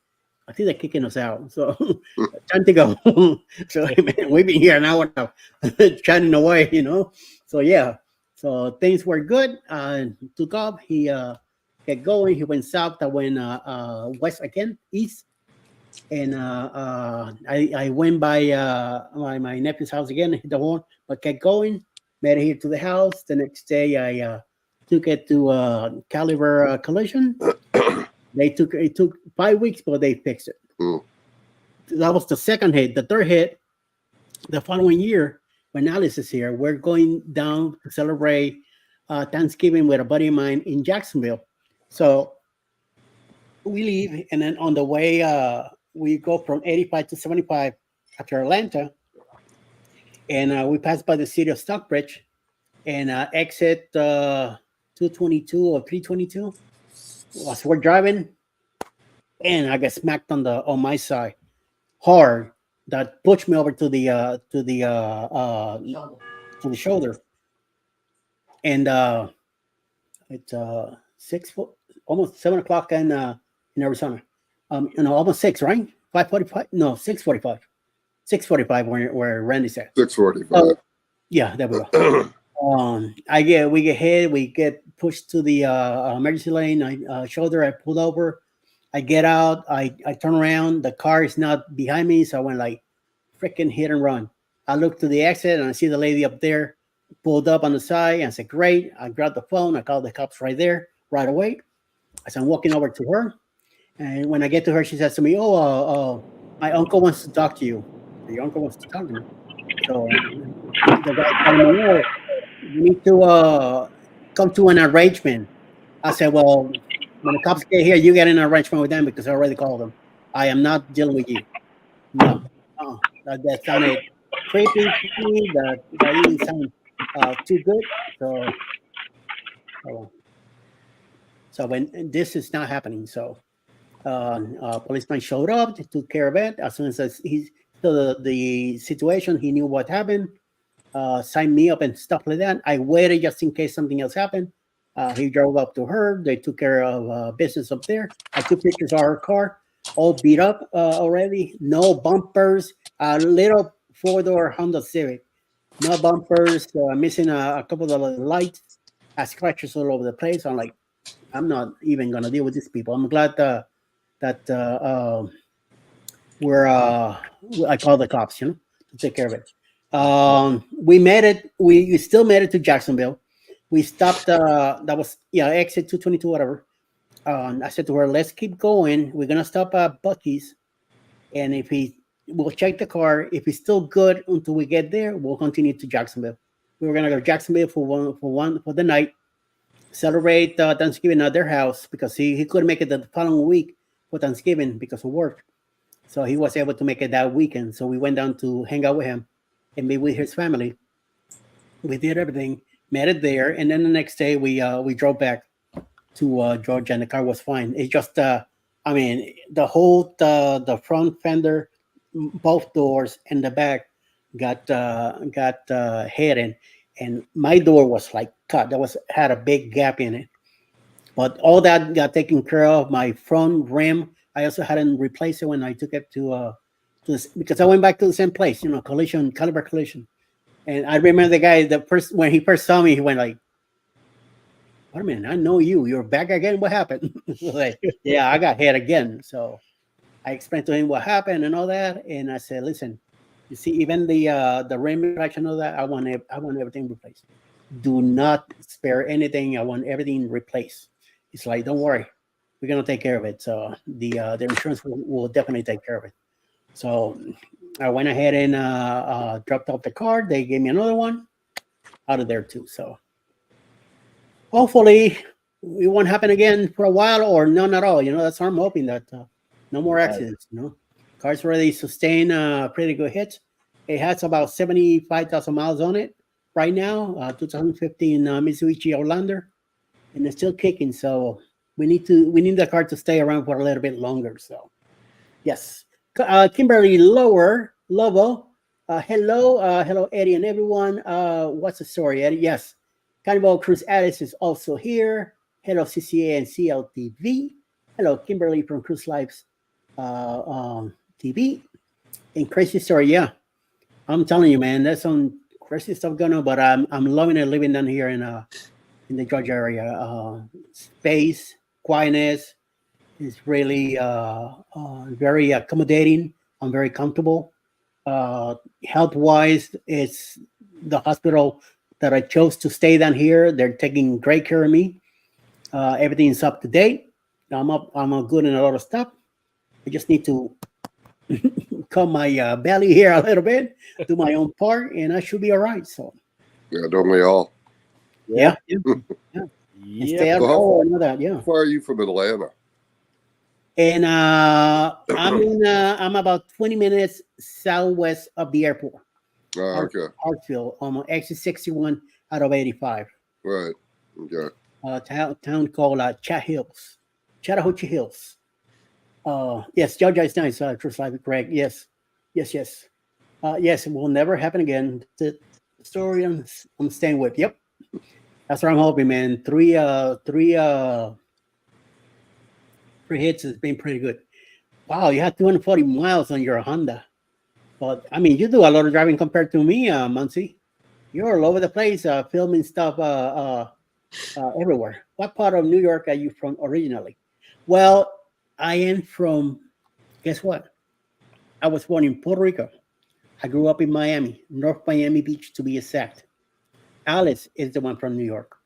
I think they're kicking us out. So time to go. So man, we've been here an hour now, chatting away, So yeah. So things were good. Took off. He kept going. He went south. I went west again, east. And I went by my nephew's house again, hit the horn, but kept going. Made it here to the house. The next day, I took it to Caliber Collision. It took 5 weeks, but they fixed it. That was the second hit. The third hit, the following year, when Alice is here, we're going down to celebrate Thanksgiving with a buddy of mine in Jacksonville. So we leave, and then on the way, we go from 85 to 75 after Atlanta, and we pass by the city of Stockbridge and exit 222 or 322. As we're driving, and I get smacked on my side hard. That pushed me over to the shoulder, and it's 6 foot, almost 7 o'clock in Arizona. Almost six, right? 5:45? No, 6:45. 6:45 where Randy's at. 6:45. Yeah, there we go. We get hit. We get pushed to the emergency lane. Shoulder. I pulled over. I get out. I turn around. The car is not behind me, so I went like freaking hit and run. I look to the exit and I see the lady up there pulled up on the side. And I said, "Great!" I grabbed the phone. I called the cops right there, right away. As I'm walking over to her, and when I get to her, she says to me, "Oh, my uncle wants to talk to you. Your uncle wants to talk to me." So the guy told me, "Oh, you need to come to an arrangement." I said, "Well, when the cops get here, you get in an arrangement with them because I already called them. I am not dealing with you." No, that sounded creepy to me. That didn't sound too good. So when this is not happening, so policeman showed up, they took care of it. As soon as he saw the situation, he knew what happened. Signed me up and stuff like that. I waited just in case something else happened. He drove up to her. They took care of business up there. I took pictures of her car, all beat up already. No bumpers. A little four-door Honda Civic. No bumpers. Missing a couple of the lights. Scratches all over the place. I'm like, I'm not even gonna deal with these people. I'm glad that I called the cops, to take care of it. We made it. We still made it to Jacksonville. We stopped. That was exit 222, whatever. I said to her, "Let's keep going. We're gonna stop at Bucky's, and we'll check the car. If it's still good until we get there, we'll continue to Jacksonville. We were gonna go to Jacksonville for the night, celebrate Thanksgiving at their house because he couldn't make it the following week for Thanksgiving because of work. So he was able to make it that weekend. So we went down to hang out with him and be with his family. We did everything, met it there, and then the next day we drove back to Georgia, and the car was fine. It's just the front fender, both doors, and the back got hit, and my door was like cut. Had a big gap in it, but all that got taken care of. My front rim, I also hadn't replaced it when I took it to this, because I went back to the same place, caliber collision. And I remember the guy when he first saw me, he went like, "Wait a minute, I know you. You're back again. What happened?" Like, yeah, I got hit again. So I explained to him what happened and all that, and I said, "Listen, you see, even the rim retraction, all that, I want everything replaced. Do not spare anything. I want everything replaced." It's like, "Don't worry, we're gonna take care of it." So the insurance will definitely take care of it. So I went ahead and dropped off the car. They gave me another one out of there too. So hopefully it won't happen again for a while, or none at all. That's what I'm hoping, that no more accidents. Car's already sustained pretty good hits. It has about 75,000 miles on it right now. 2015 Mitsubishi Outlander, and it's still kicking. So we need the car to stay around for a little bit longer. So yes. Kimberly Lobo. Hello, Eddie and everyone. What's the story, Eddie? Yes, Carnival Cruise Alice is also here. Hello, CCA and CLTV. Hello, Kimberly from Cruise Lives TV. And crazy story, yeah. I'm telling you, man, there's some crazy stuff going on, but I'm loving it living down here in the Georgia area. Space, quietness. It's really very accommodating. I'm very comfortable. Health-wise, it's the hospital that I chose to stay down here. They're taking great care of me. Everything's up to date. I'm good in a lot of stuff. I just need to calm my belly here a little bit, do my own part, and I should be all right. So Yeah, don't we all? yeah. And stay out So and all that. Yeah. How far are you from Atlanta? And I'm about 20 minutes southwest of the airport. Oh, okay. Hartsville, exit 61 out of 85. Right. Okay. town called Chattahoochee Hills. Yes, Georgia is nice. Truslike, correct. Yes, yes, yes. Yes, it will never happen again. The story I'm staying with. Yep, that's what I'm hoping, man. Three hits has been pretty good. Wow, you had 240 miles on your Honda. But I mean, you do a lot of driving compared to me, Muncie. You're all over the place, filming stuff everywhere. What part of New York are you from originally? Well, I am from. Guess what? I was born in Puerto Rico. I grew up in Miami, North Miami Beach to be exact. Alice is the one from New York.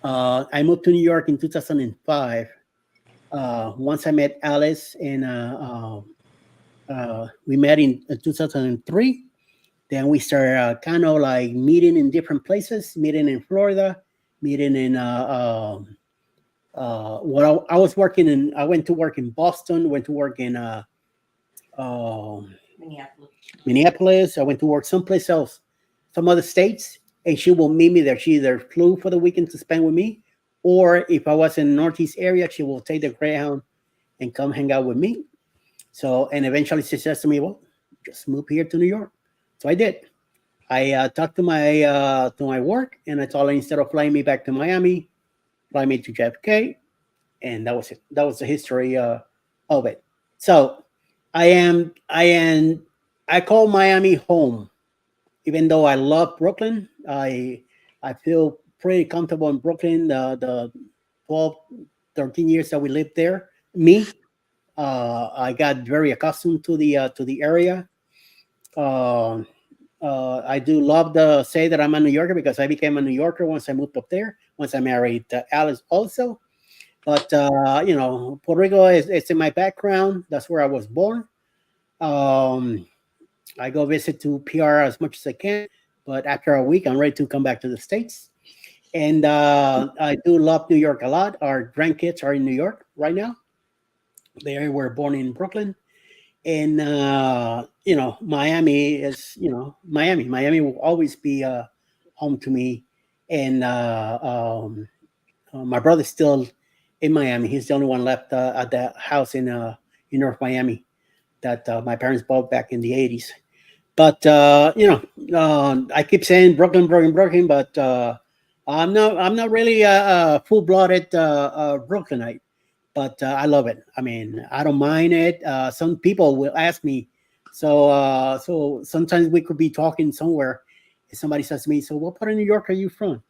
I moved to New York in 2005. Once I met Alice, and we met in 2003. Then we started kind of like meeting in different places, meeting in Florida, meeting in I was working in. I went to work in Boston. Went to work in uh, Minneapolis. Minneapolis. I went to work someplace else, some other states, and she will meet me there. She either flew for the weekend to spend with me, or if I was in the Northeast area, she will take the Greyhound and come hang out with me. So, and eventually she says to me, "Well, just move here to New York." So I did. I talked to my work, and I told her instead of flying me back to Miami, fly me to JFK, and that was it. That was the history of it. So I call Miami home, even though I love Brooklyn. I feel pretty comfortable in Brooklyn. The 12, 13 years that we lived there, I got very accustomed to the area. Uh, I do love to say that I'm a New Yorker because I became a New Yorker once I moved up there. Once I married Alice, also. But Puerto Rico is it's in my background. That's where I was born. Um, I go visit to PR as much as I can, but after a week, I'm ready to come back to the States. And I do love New York a lot. Our grandkids are in New York right now. They were born in Brooklyn, and Miami is Miami. Miami will always be home to me. And my brother's still in Miami. He's the only one left at the house in North Miami that my parents bought back in the '80s. But I keep saying Brooklyn, Brooklyn, Brooklyn, but I'm not really a full blooded Brooklynite. But I love it. I mean, I don't mind it. Some people will ask me, so sometimes we could be talking somewhere, and somebody says to me, "So what part of New York are you from?"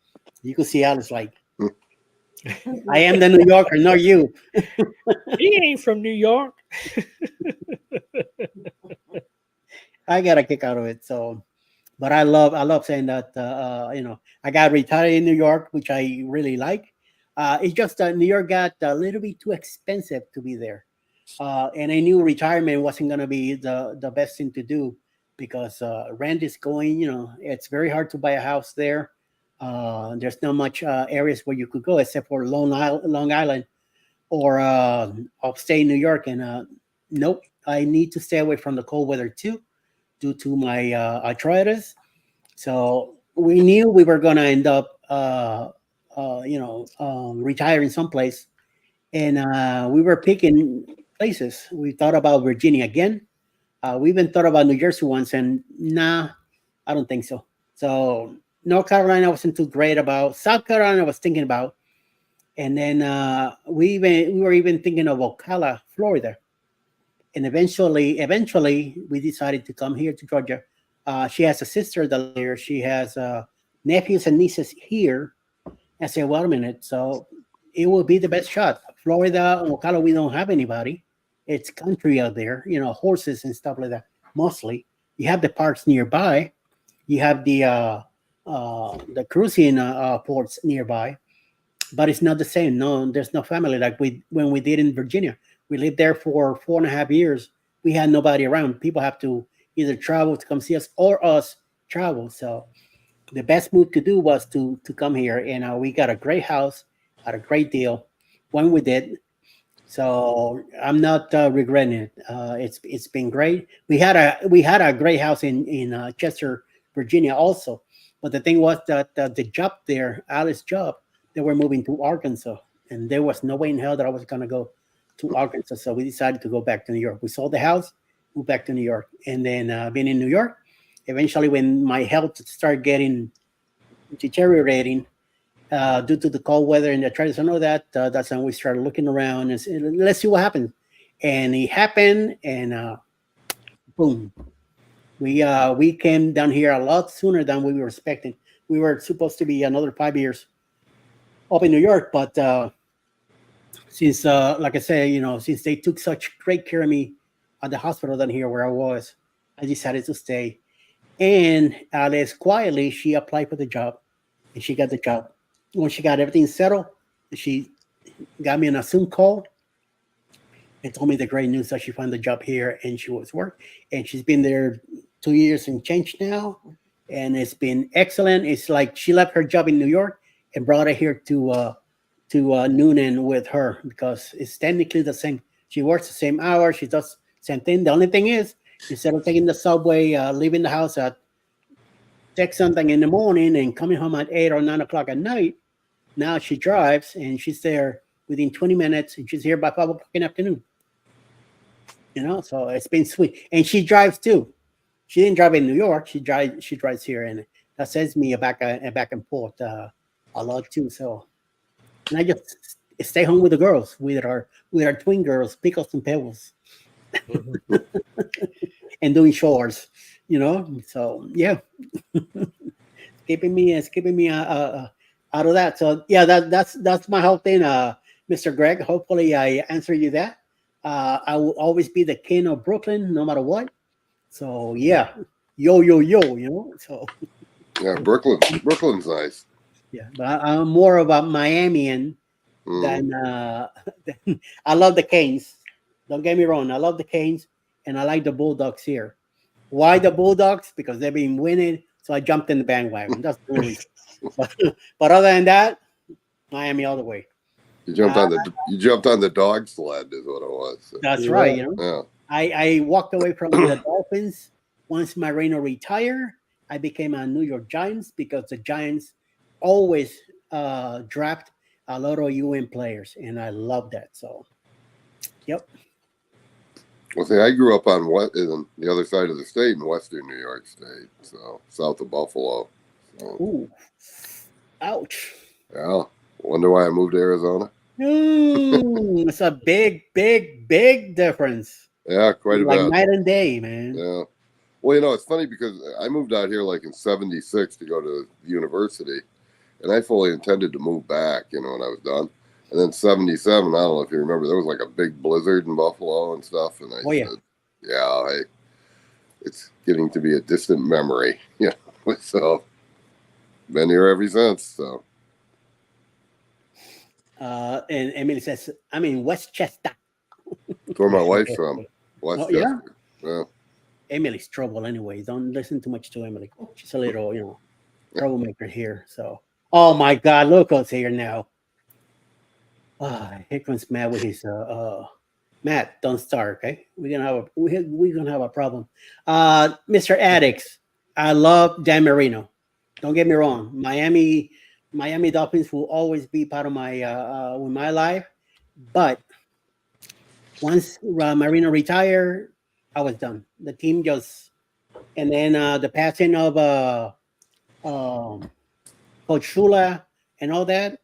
You can see Alice like, "I am the New Yorker, not you." He ain't from New York. I got a kick out of it. So, but I love saying that. I got retired in New York, which I really like. It's just that New York got a little bit too expensive to be there, and I knew retirement wasn't going to be the best thing to do because rent is going. It's very hard to buy a house there. There's not much areas where you could go except for Long Island or upstate New York, and nope, I need to stay away from the cold weather too due to my arthritis. So we knew we were going to end up, retiring someplace, and we were picking places. We thought about Virginia again. We even thought about New Jersey once, and nah, I don't think so. So North Carolina wasn't too great about. South Carolina I was thinking about, and then we were even thinking of Ocala, Florida, and eventually we decided to come here to Georgia. She has a sister that lives here. She has nephews and nieces here. I said, wait a minute. So it will be the best shot. Florida, Ocala, we don't have anybody. It's country out there, horses and stuff like that. Mostly, you have the parks nearby. You have the cruising ports nearby, but it's not the same. No, there's no family like when we did in Virginia. We lived there for 4.5 years. We had nobody around. People have to either travel to come see us or us travel. So the best move to do was to come here, and we got a great house at a great deal when we did. So I'm not regretting it. It's been great. We had a great house in Chester, Virginia, also. But the thing was that the job there, Alice's job, they were moving to Arkansas, and there was no way in hell that I was going to go to Arkansas. So we decided to go back to New York. We sold the house, moved back to New York, and then being in New York, eventually when my health started getting deteriorating due to the cold weather and the arthritis and all that, that's when we started looking around and said, let's see what happens. And it happened, and boom, we came down here a lot sooner than we were expecting. We were supposed to be another 5 years up in New York, but since, like I said, since they took such great care of me at the hospital down here where I was, I decided to stay. And Alice quietly, she applied for the job, and she got the job. When she got everything settled, she got me on a Zoom call and told me the great news that she found the job here and she was work. And she's been there 2 years and change now, and it's been excellent. It's like she left her job in New York and brought her here to Noonan with her, because it's technically the same. She works the same hours. She does the same thing. The only thing is, instead of taking the subway, leaving the house at 6 something in the morning and coming home at 8 or 9 o'clock at night, now she drives and she's there within 20 minutes, and she's here by 5 o'clock in the afternoon. So it's been sweet. And she drives too. She didn't drive in New York. She drives here, and that sends me back and forth a lot too. So, and I just stay home with the girls, with our twin girls, Pickles and Pebbles, and doing chores. So yeah, keeping me out of that. So yeah, that's my whole thing, Mr. Greg. Hopefully, I answer you that. I will always be the king of Brooklyn, no matter what. So yeah, yo. So Yeah, Brooklyn's nice. yeah, but I'm more of a Miamian than I love the Canes. Don't get me wrong, I love the Canes, and I like the Bulldogs here. Why the Bulldogs? Because they've been winning, so I jumped in the bandwagon. That's the only reason. But other than that, Miami all the way. You jumped on the dog sled, is what it was. So. That's right. Yeah. I walked away from the Dolphins once Marino retired. I became a New York Giants because the Giants always draft a lot of UN players, and I love that. So, yep. Well, see, I grew up on the other side of the state in Western New York State, so south of Buffalo. So, Ooh, ouch. yeah. Wonder why I moved to Arizona. It's a big difference. Yeah, quite a bit. Like night and day, man. Yeah. Well, it's funny because I moved out here like in '76 to go to university, and I fully intended to move back, when I was done. And then '77, I don't know if you remember, there was like a big blizzard in Buffalo and stuff. And I said, yeah, it's getting to be a distant memory. Yeah. So, been here ever since. So. And Emily says, I'm in Westchester. That's where my wife's from. Westchester. Yeah. Emily's trouble anyway. Don't listen too much to Emily. She's a little, troublemaker here. So, oh my God, look who's here now. Here comes Matt with his Matt. Don't start, okay? We're gonna have a problem. Mr. Addicts, I love Dan Marino. Don't get me wrong. Miami Dolphins will always be part of my life, but once Marino retired, I was done. The team just, and then the passing of Coach Shula and all that.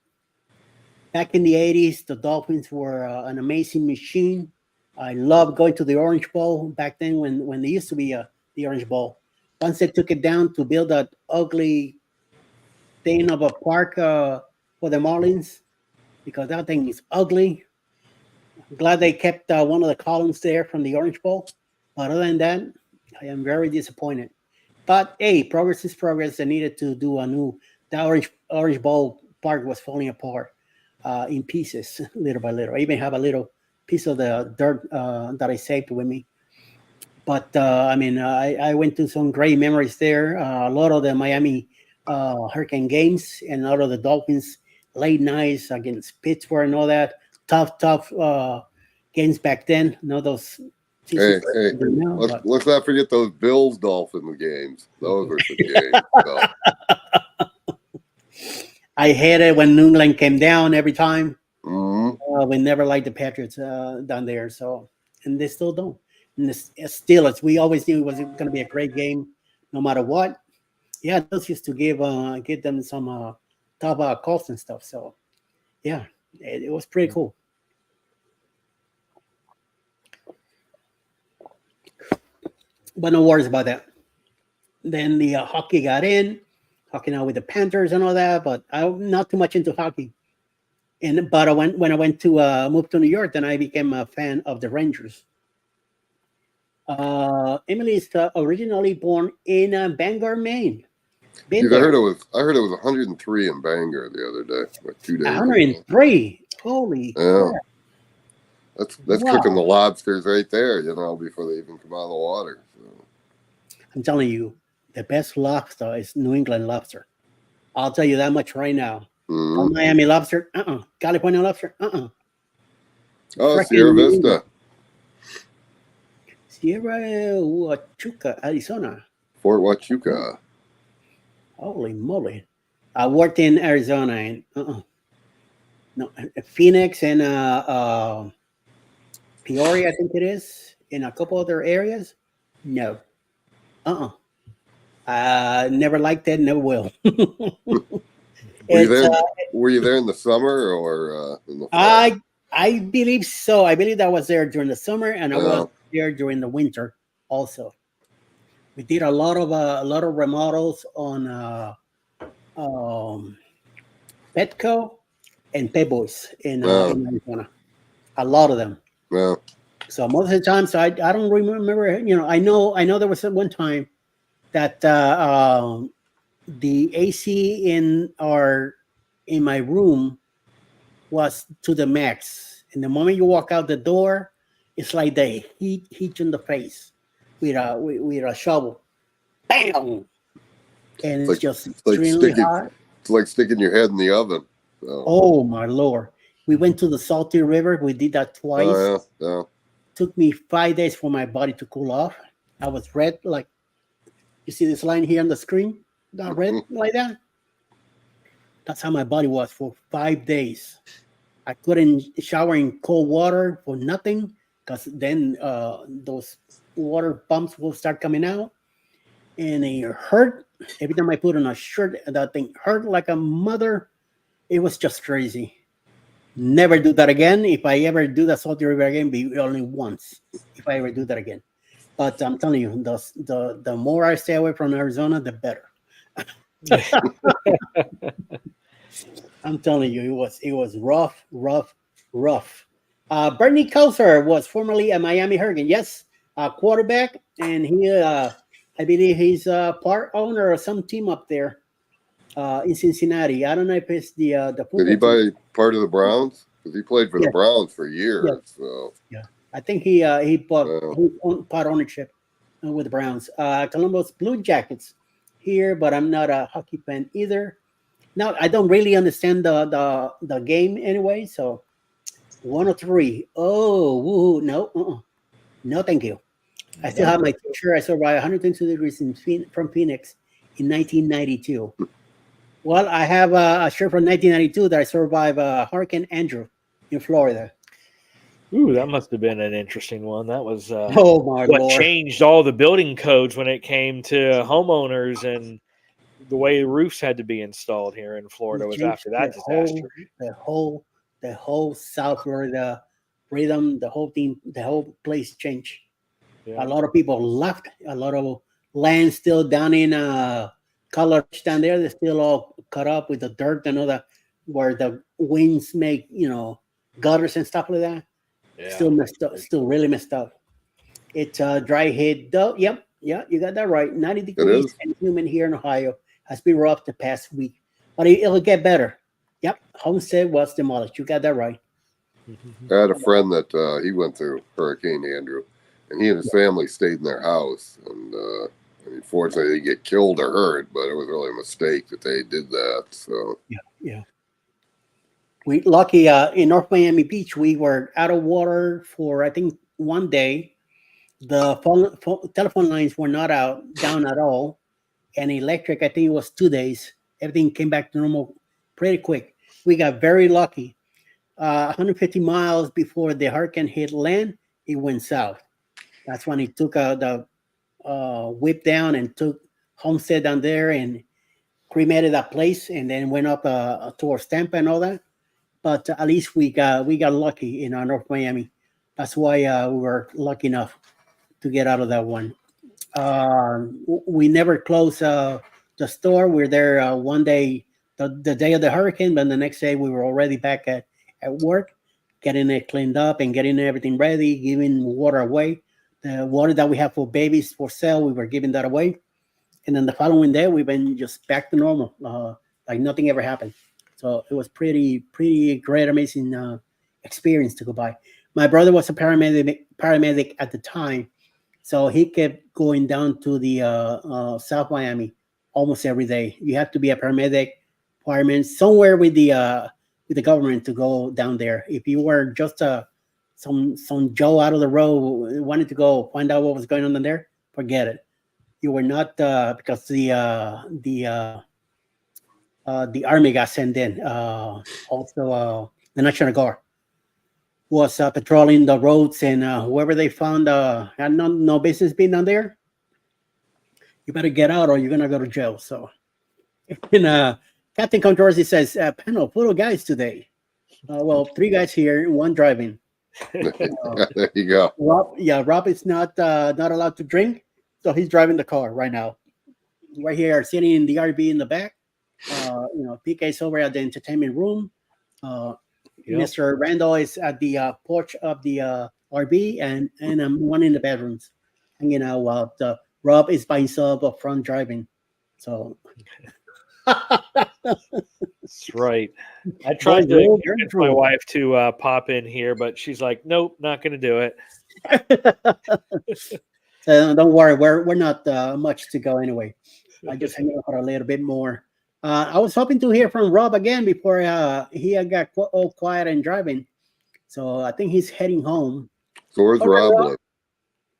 Back in the 80s, the Dolphins were an amazing machine. I loved going to the Orange Bowl back then when they used to be the Orange Bowl. Once they took it down to build that ugly thing of a park for the Marlins, because that thing is ugly. I'm glad they kept one of the columns there from the Orange Bowl. But other than that, I am very disappointed. But hey, progress is progress. They needed to do the Orange Bowl park was falling apart in pieces, little by little. I even have a little piece of the dirt that I saved with me. But I went to some great memories there. A lot of the Miami Hurricane games and a lot of the Dolphins late nights against Pittsburgh and all that. Tough games back then. Those. Hey, let's not forget those Bills Dolphins games. Those were some games. So. I hated when New England came down every time. Hmm. We never liked the Patriots down there. So, and they still don't. And the Steelers, we always knew it was going to be a great game, no matter what. Yeah, those used to give them some top calls and stuff. So, yeah, it was pretty cool. But no worries about that. Then the hockey got in, hockey now with the Panthers and all that. But I'm not too much into hockey. And but when I went to move to New York, then I became a fan of the Rangers. Emily is originally born in Bangor, Maine. Been Dude, I there. heard it was 103 in Bangor the other day, like 2 days ago. 103. Holy Yeah. crap. That's Wow. cooking the lobsters right there, before they even come out of the water. So. I'm telling you, the best lobster is New England lobster. I'll tell you that much right now. Mhm. Miami lobster, California lobster, Oh, Freaking Sierra New Vista, England. Sierra Huachuca, Arizona. Fort Huachuca. Holy moly. I worked in Arizona and no, Phoenix and Peoria, I think it is, in a couple other areas. No. Never liked it, never will. Were you It's, there? Were you there in the summer or in the fall? I believe so. I believe I was there during the summer, and I was Yeah. there during the winter also. We did a lot of remodels on Petco and Pet Boys in Arizona. A lot of them. Yeah. So most of the time, so I don't remember. I know there was one time that the AC in my room was to the max, and the moment you walk out the door, it's like the heat hit you in the face with a shovel, bam, and it's just extremely hot. It's like sticking your head in the oven. So. Oh my lord! We went to the Salty River. We did that twice. Oh yeah. Took me 5 days for my body to cool off. I was red, like you see this line here on the screen, that red like that. That's how my body was for 5 days. I couldn't shower in cold water for nothing because then those water pumps will start coming out, and it hurt every time I put on a shirt. That thing hurt like a mother. It was just crazy. Never do that again. If I ever do the Salty River again, be only once. If I ever do that again, but I'm telling you, the more I stay away from Arizona, the better. I'm telling you, it was rough. Bernie Kosar was formerly a Miami Hurricane, yes, a quarterback, and he, I believe, he's a part owner of some team up there in Cincinnati. I don't know if it's the. Did he buy part of the Browns? Because he played for the Browns for years. Yeah. So. Yeah, I think he bought part ownership with the Browns. Columbus Blue Jackets here, but I'm not a hockey fan either. Now I don't really understand the game anyway. So 103. Oh, woohoo! No, no, thank you. I still have my T-shirt. I survived 122 degrees from Phoenix in 1992. Well, I have a shirt from 1992 that I survived Hurricane Andrew in Florida. Ooh, that must have been an interesting one. That was oh my what Lord. changed all the building codes when it came to homeowners and the way roofs had to be installed here in Florida was after that disaster. The whole South Florida rhythm, the whole thing, the whole place changed. Yeah. A lot of people left. A lot of land still down in College down there. They're still all cut up with the dirt and all that, where the winds make gutters and stuff like that. Yeah. Still messed up. Still really messed up. It's dry heat though. Yep. Yeah, you got that right. 90 degrees and humid here in Ohio. Has been rough the past week, but it'll get better. Yep, Homestead was demolished. You got that right. I had a friend that he went through Hurricane Andrew, and he and his family stayed in their house. And fortunately, they didn't get killed or hurt, but it was really a mistake that they did that. So yeah. We lucky in North Miami Beach. We were out of water for I think 1 day. The telephone lines were not down at all. And electric, I think it was 2 days. Everything came back to normal pretty quick. We got very lucky. 150 miles before the hurricane hit land, it went south. That's when he took the whip down and took Homestead down there and cremated that place, and then went up towards Tampa and all that. But at least we got lucky in North Miami. That's why we were lucky enough to get out of that one. We never closed the store. We were there one day, the day of the hurricane, but the next day we were already back at work, getting it cleaned up and getting everything ready, giving water away. The water that we have for babies for sale, we were giving that away. And then the following day, we've been just back to normal, like nothing ever happened. So it was pretty great, amazing experience to go by. My brother was a paramedic at the time, so he kept going down to the South Miami almost every day. You have to be a paramedic, fireman, somewhere with the government to go down there. If you were just some Joe out of the road wanted to go find out what was going on in there, forget it. You were not because the Army got sent in. Also, the National Guard was patrolling the roads, and whoever they found had no business being down there, you better get out or you're gonna go to jail. So, and Captain Controversy says, panel full of guys today. Well, 3 guys here, 1 driving. There you go. Rob is not allowed to drink, so he's driving the car right now. Right here, sitting in the RV in the back. PK's over at the entertainment room. Mr. Randall is at the porch of the RV, and I'm one in the bedrooms, hanging out while Rob is by himself up front driving. So that's right. I tried to get my wife to pop in here, but she's like, "Nope, not going to do it." So don't worry, we're not much to go anyway. I just hang out for a little bit more. I was hoping to hear from Rob again before he got all quiet and driving. So I think he's heading home. So where's Rob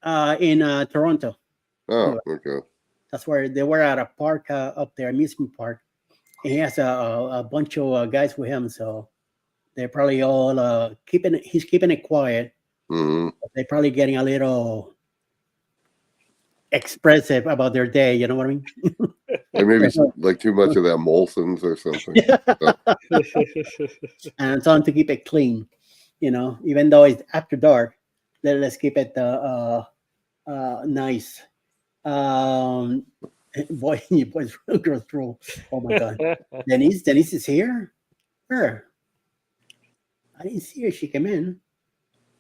live? In Toronto. Oh, okay. That's where they were at a park up there, amusement park. And he has a bunch of guys with him, so they're probably all he's keeping it quiet. Mm-hmm. They're probably getting a little expressive about their day, you know what I mean? And maybe like too much of that Molson's or something. And it's on to keep it clean, even though it's after dark. Let's keep it nice. Boy, your boy's real girl through. Oh my God. Denise is here? Where? I didn't see her. She came in.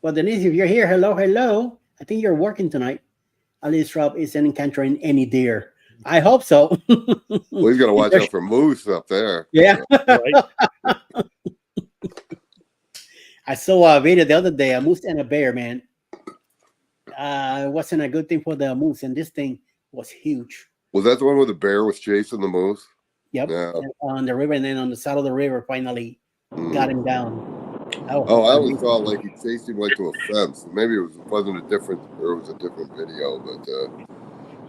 Well, Denise, if you're here, hello. I think you're working tonight. At least Rob isn't encountering any deer. I hope so. Well, he's got to watch out for moose up there. Yeah. Right? I saw a video the other day, a moose and a bear, man. It wasn't a good thing for the moose, and this thing was huge. Was that the one where the bear was chasing the moose? Yep. Yeah. On the river, and then on the side of the river, finally got him down. I always thought like he chased him like to a fence. Maybe it wasn't a different video, but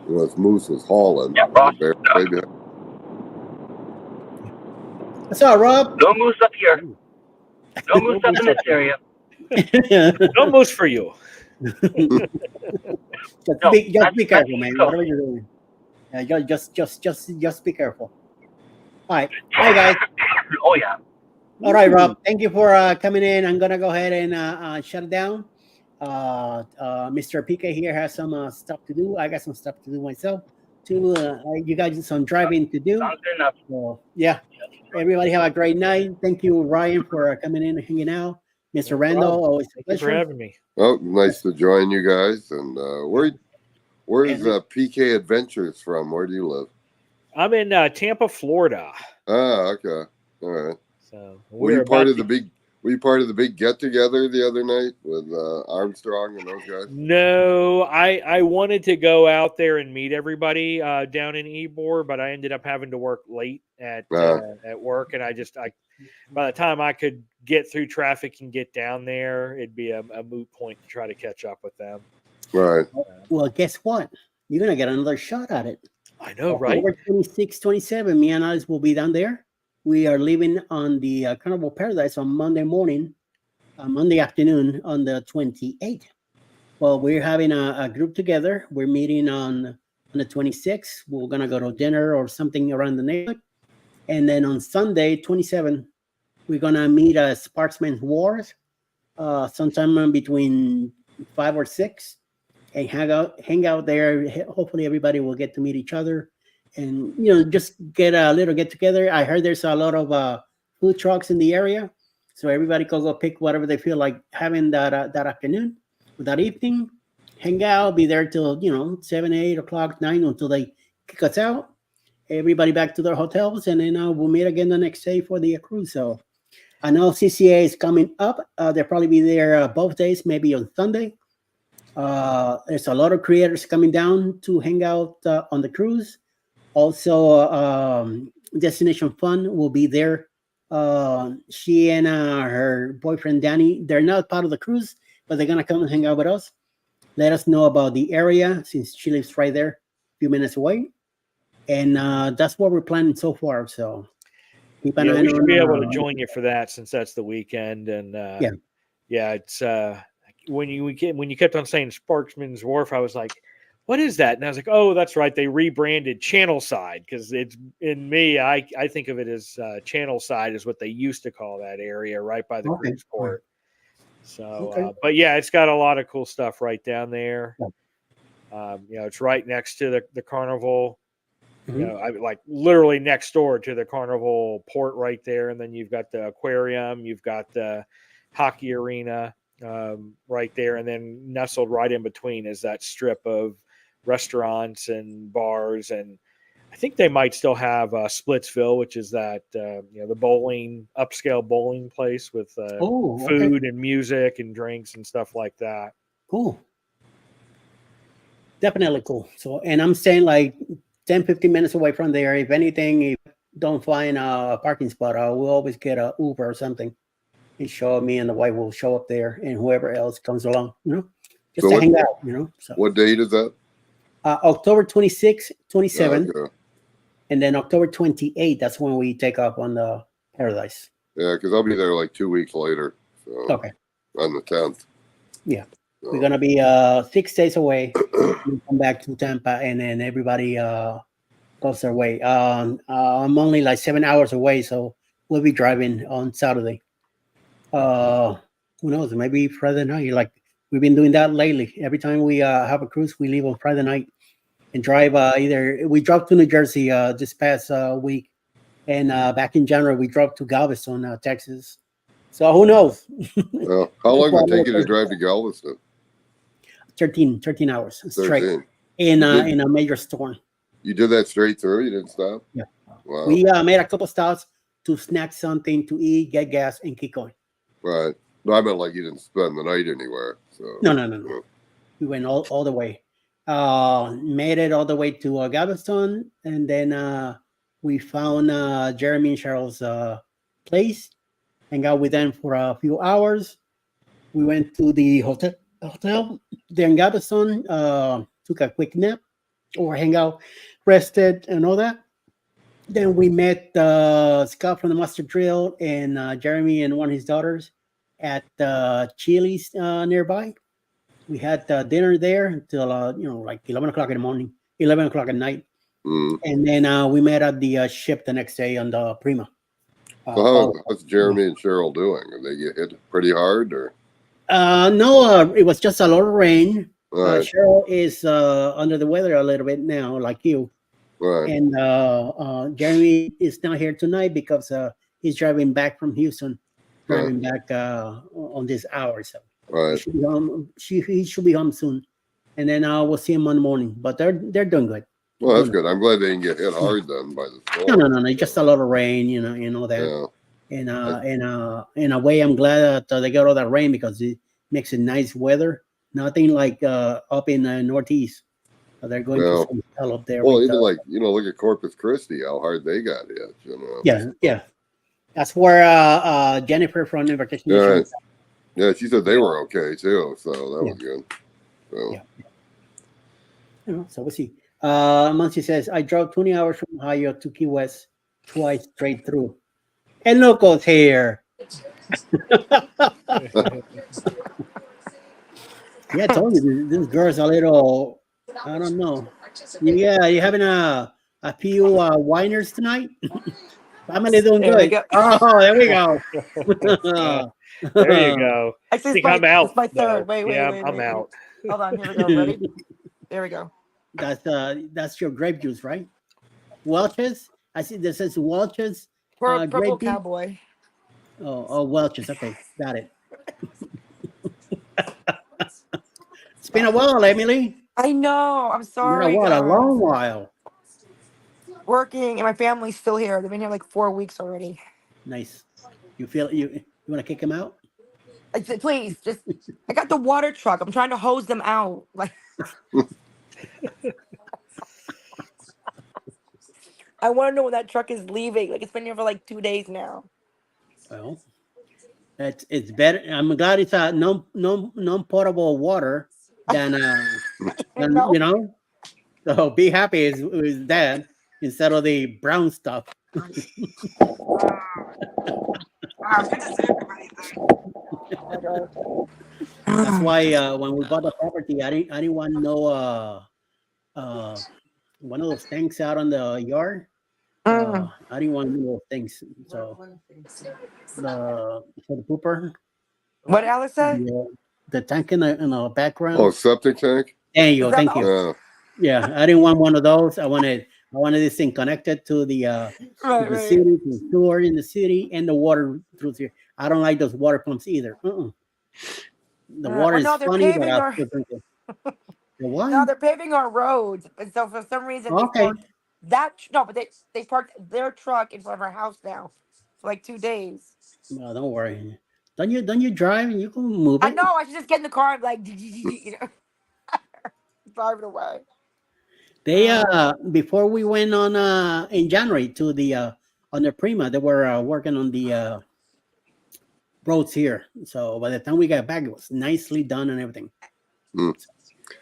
his moose was hauling. Yeah, Ross. The bear, maybe. What's up, Rob? No moose up here. No moose up in this area. No moose for you. Just be careful, man. Whatever you're doing. Yeah, just be careful. All right. Hi, guys. Oh, yeah. All right, Rob. Thank you for coming in. I'm gonna go ahead and shut it down. Mr. PK here has some stuff to do. I got some stuff to do myself too. You guys have some driving to do. Sounds good enough. So, yeah. Everybody have a great night. Thank you, Ryan, for coming in and hanging out. Mr. Randall, always a Thank you for pleasure. having me. Oh, nice to join you guys. And where's PK Adventures from? Where do you live? I'm in Tampa, Florida. Ah, okay. All right. So Were you part of the big get together the other night with Armstrong and those guys? No, I wanted to go out there and meet everybody down in Ybor, but I ended up having to work late at work, and I by the time I could get through traffic and get down there, it'd be a moot point to try to catch up with them. Right. Well, guess what? You're gonna get another shot at it. I know, right? October 26, 27, me and Alice will be down there. we are leaving on the Carnival Paradise on Monday morning, Monday afternoon on the 28th. Well, we're having a group together. We're meeting on the 26th. We're gonna go to dinner or something around the neighborhood, and then on Sunday 27th, we're gonna meet at Sparksman's Wharf, sometime between 5 or 6, and hang out there. Hopefully, everybody will get to meet each other, and just get a little get together. I heard there's a lot of food trucks in the area, so everybody can go pick whatever they feel like having that afternoon, that evening. Hang out, be there till 7, 8 o'clock, 9 until they kick us out. Everybody back to their hotels, and then we'll meet again the next day for the cruise. So I know CCA is coming up. They'll probably be there both days, maybe on Sunday. There's a lot of creators coming down to hang out on the cruise. Also, Destination Fun will be there. She and her boyfriend Danny, they're not part of the cruise, but they're gonna come and hang out with us. Let us know about the area since she lives right there, a few minutes away. And that's what we're planning so far. So keep an eye we should be able to on, join you for that since that's the weekend. And it's when you kept on saying Sparksman's Wharf, I was like, what is that? And I was like, oh, that's right. They rebranded Channel Side because it's in me. I think of it as Channel Side is what they used to call that area right by the cruise port. So, but yeah, it's got a lot of cool stuff right down there. It's right next to the Carnival. I literally next door to the Carnival port right there, and then you've got the aquarium, you've got the hockey arena right there, and then nestled right in between is that strip of restaurants and bars, and I think they might still have Splitsville, which is that the bowling upscale bowling place with food and music and drinks and stuff like that. Cool. Definitely cool. So, and I'm saying like 10-15 minutes away from there. If anything, if don't find a parking spot, we'll always get a Uber or something. And show me and the wife will show up there, and whoever else comes along, just to hang out, So, what date is that? October 26th, 27th, Okay. and then October 28th. That's when we take off on the Paradise. Yeah, because I'll be there like 2 weeks later. So Okay. On the 10th. Yeah. We're gonna be 6 days away. We come back to Tampa, and then everybody goes their way. I'm only like 7 hours away, so we'll be driving on Saturday. Who knows? Maybe Friday night. Like we've been doing that lately. Every time we have a cruise, we leave on Friday night and drive. We drove to New Jersey this past week, and back in January we drove to Galveston, Texas. So who knows? Well, how long would it take you to drive to Galveston? 13 hours straight 13. in a major storm. You did that straight through? You didn't stop? Yeah. Wow. We made a couple stops to snack something to eat, get gas, and keep going. Right. No, I meant like you didn't spend the night anywhere. So No. We went all the way. Made it all the way to Galveston, and then we found Jeremy and Cheryl's place, hang out with them for a few hours. We went to the hotel there in Galveston, took a quick nap or hang out, rested, and all that. Then we met Scott from the Master Drill and Jeremy and one of his daughters at Chili's nearby. We had dinner there until like 11 o'clock in the morning, 11 o'clock at night. And then we met at the ship the next day on the Prima. So how's Jeremy and Cheryl doing? Are they get hit pretty hard or? No, it was just a lot of rain. Right. Cheryl is under the weather a little bit now, like you. Right. And Jeremy is not here tonight because he's driving back from Houston, driving back on this hour. So Right. he should be home soon, and then we'll see him on the morning. But they're doing good. Well, that's good. I'm glad they didn't get hit hard then by the storm. No. Just a lot of rain, and all that. Yeah. And in a way, I'm glad that they got all that rain because it makes it nice weather. Nothing like up in the Northeast. They're going to some hell up there. Well, even like look at Corpus Christi, how hard they got hit. Yeah. That's where Jennifer from Invitation Nation. Yeah, she said they were okay too, so that was good. So. Yeah. So we'll see. Muncie says, I drove 20 hours from Ohio to Key West twice straight through. El Loco's here. Yeah, I told you this girl's a little. I don't know. Yeah, you having a few whiners tonight? Family doing There we good. go. Oh, there we go. There you go. I I see think I'm out. it's my though. third. Wait, yeah, wait. I'm out. Hold on. Here we go. Ready? There we go. That's your grape juice, right? Welch's. I see this says Welch's Purple grape juice. cowboy. Oh, Welch's. Okay, got it. It's been a while, Emily. I know. I'm sorry. What a guys. long while. Working, and my family's still here. They've been here like 4 weeks already. Nice. You feel you want to kick him out? I said, please, just. I got the water truck. I'm trying to hose them out. Like. I want to know when that truck is leaving. Like it's been here for like 2 days now. Well, it's better. I'm glad it's non potable water than know. you know. So be happy is that instead of the brown stuff. That's why when we bought the property, I didn't want no one of those things out on the yard. I didn't want one of those things. So for the pooper, What Alice said? the tank in the background. Oh, septic tank. There you go. Is that Thank the- you. Yeah. Yeah, I didn't want one of those. I wanted this thing connected to the Right, the right. city, to the sewer in the city, and the water through here. I don't like those water pumps either. The water is no, they're funny, but paving I'll our- still drink it. The what? No, they're paving our roads, and so for some reason they Okay. parked but they parked their truck in front of our house now for like 2 days. No, don't worry. Don't you drive and you can move it? I know. I should just get in the car and like, you know, drive it away. They before we went on in January to the on the Prima, they were working on the roads here. So by the time we got back, it was nicely done and everything.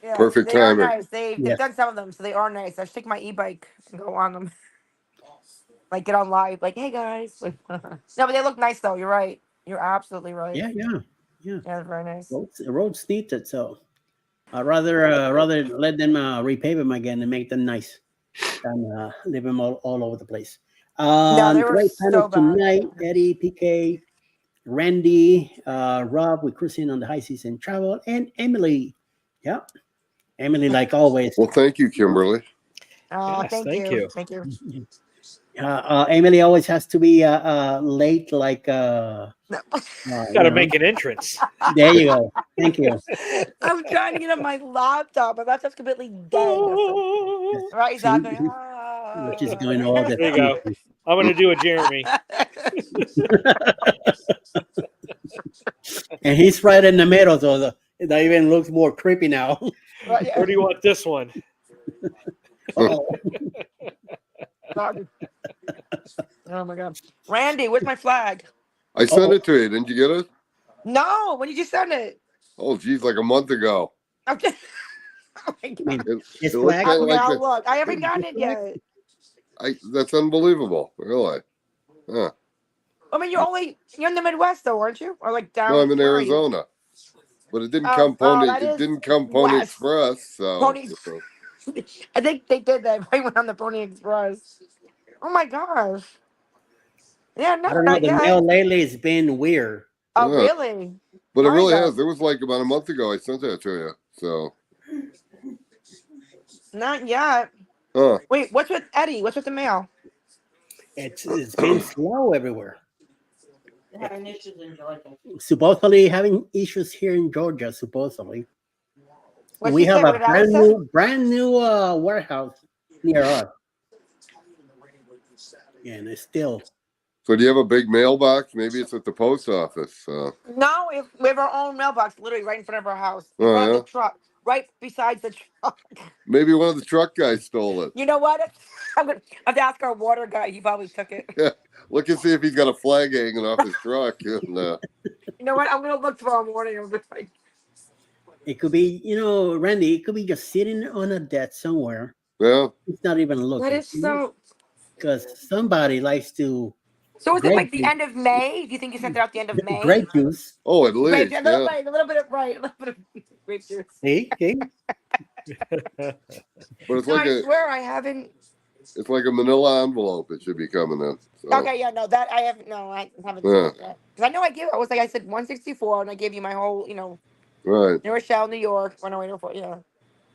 Yeah, Perfect they are timing. nice. They've Yes. done some of them, so they are nice. I should take my e-bike and go on them. Like get on live, like, hey guys. No, but they look nice though. You're right. You're absolutely right. Yeah. Yeah, they're very nice. Roads need it, so I'd rather let them repave them again and make them nice than leave them all over the place. No, they were Great panel so bad. tonight. Eddie, PK, Randy, Rob with cruising on the high season travel, and Emily. Yeah, Emily, like always. Well, thank you, Kimberly. Oh, Yes, thank thank you. you. Thank you. Emily always has to be late, like Got you to know. make an entrance. There you go. Thank you. I'm trying to get on my laptop. My laptop's completely dead. Right, exactly. We're just doing all the There you go. I'm going to do a Jeremy. and he's right in the middle, so that even looks more creepy now. Right, yeah. Where do you want this one? Oh, Oh my god, Randy, where's my flag? I sent it to you. Didn't you get it? No, when did you send it? Oh, geez, like a month ago. Okay. Oh my god. It's It looks flag? kinda Okay, like I'll the- look. I haven't gotten it yet. that's unbelievable. Really. Huh. I mean, you're in the Midwest though, aren't you? Or like down? No, I'm in where are you? Arizona. But it didn't Oh, come Pony. that It is didn't come Pony west. Express. So Pony- I think they did that. I went on the Pony Express. Oh my gosh. Yeah, no, I don't know. not The yet. mail lately has been weird. Oh, Yeah. really? but it Mine really does. has. It was like about a month ago. I sent that to you. So, Not yet. huh? Wait, what's with Eddie? What's with the mail? It's been slow everywhere. They're having issues in Georgia. Supposedly having issues here in Georgia. Supposedly, What'd we she have say? a What did Alice say? brand new warehouse near us. Yeah, and it's still. So do you have a big mailbox? Maybe it's at the post office. No, we have our own mailbox, literally right in front of our house, in Oh, front of yeah? the truck, right beside the truck. Maybe one of the truck guys stole it. You know what? I'm gonna have to ask our water guy. He probably took it. Look and see if he's got a flag hanging off his truck. And, You know what? I'm gonna look tomorrow morning. I'm just like, It could be, Randy. It could be just sitting on a desk somewhere. yeah. It's not even looking. that is so. Because somebody likes to So is it Grape like the juice. end of May? Do you think you sent it out the end of May? Grape juice. Oh, at Grape, least, a little yeah. bit, a little bit of right, a little bit of grape juice. See? But it's No, like I swear I haven't. it's like a Manila envelope. It should be coming in. So. Okay, yeah, no, that I haven't. No, I haven't seen it yet. Because I know I was like I said 164, and I gave you my whole, Right. New Rochelle, New York, 10804. Yeah,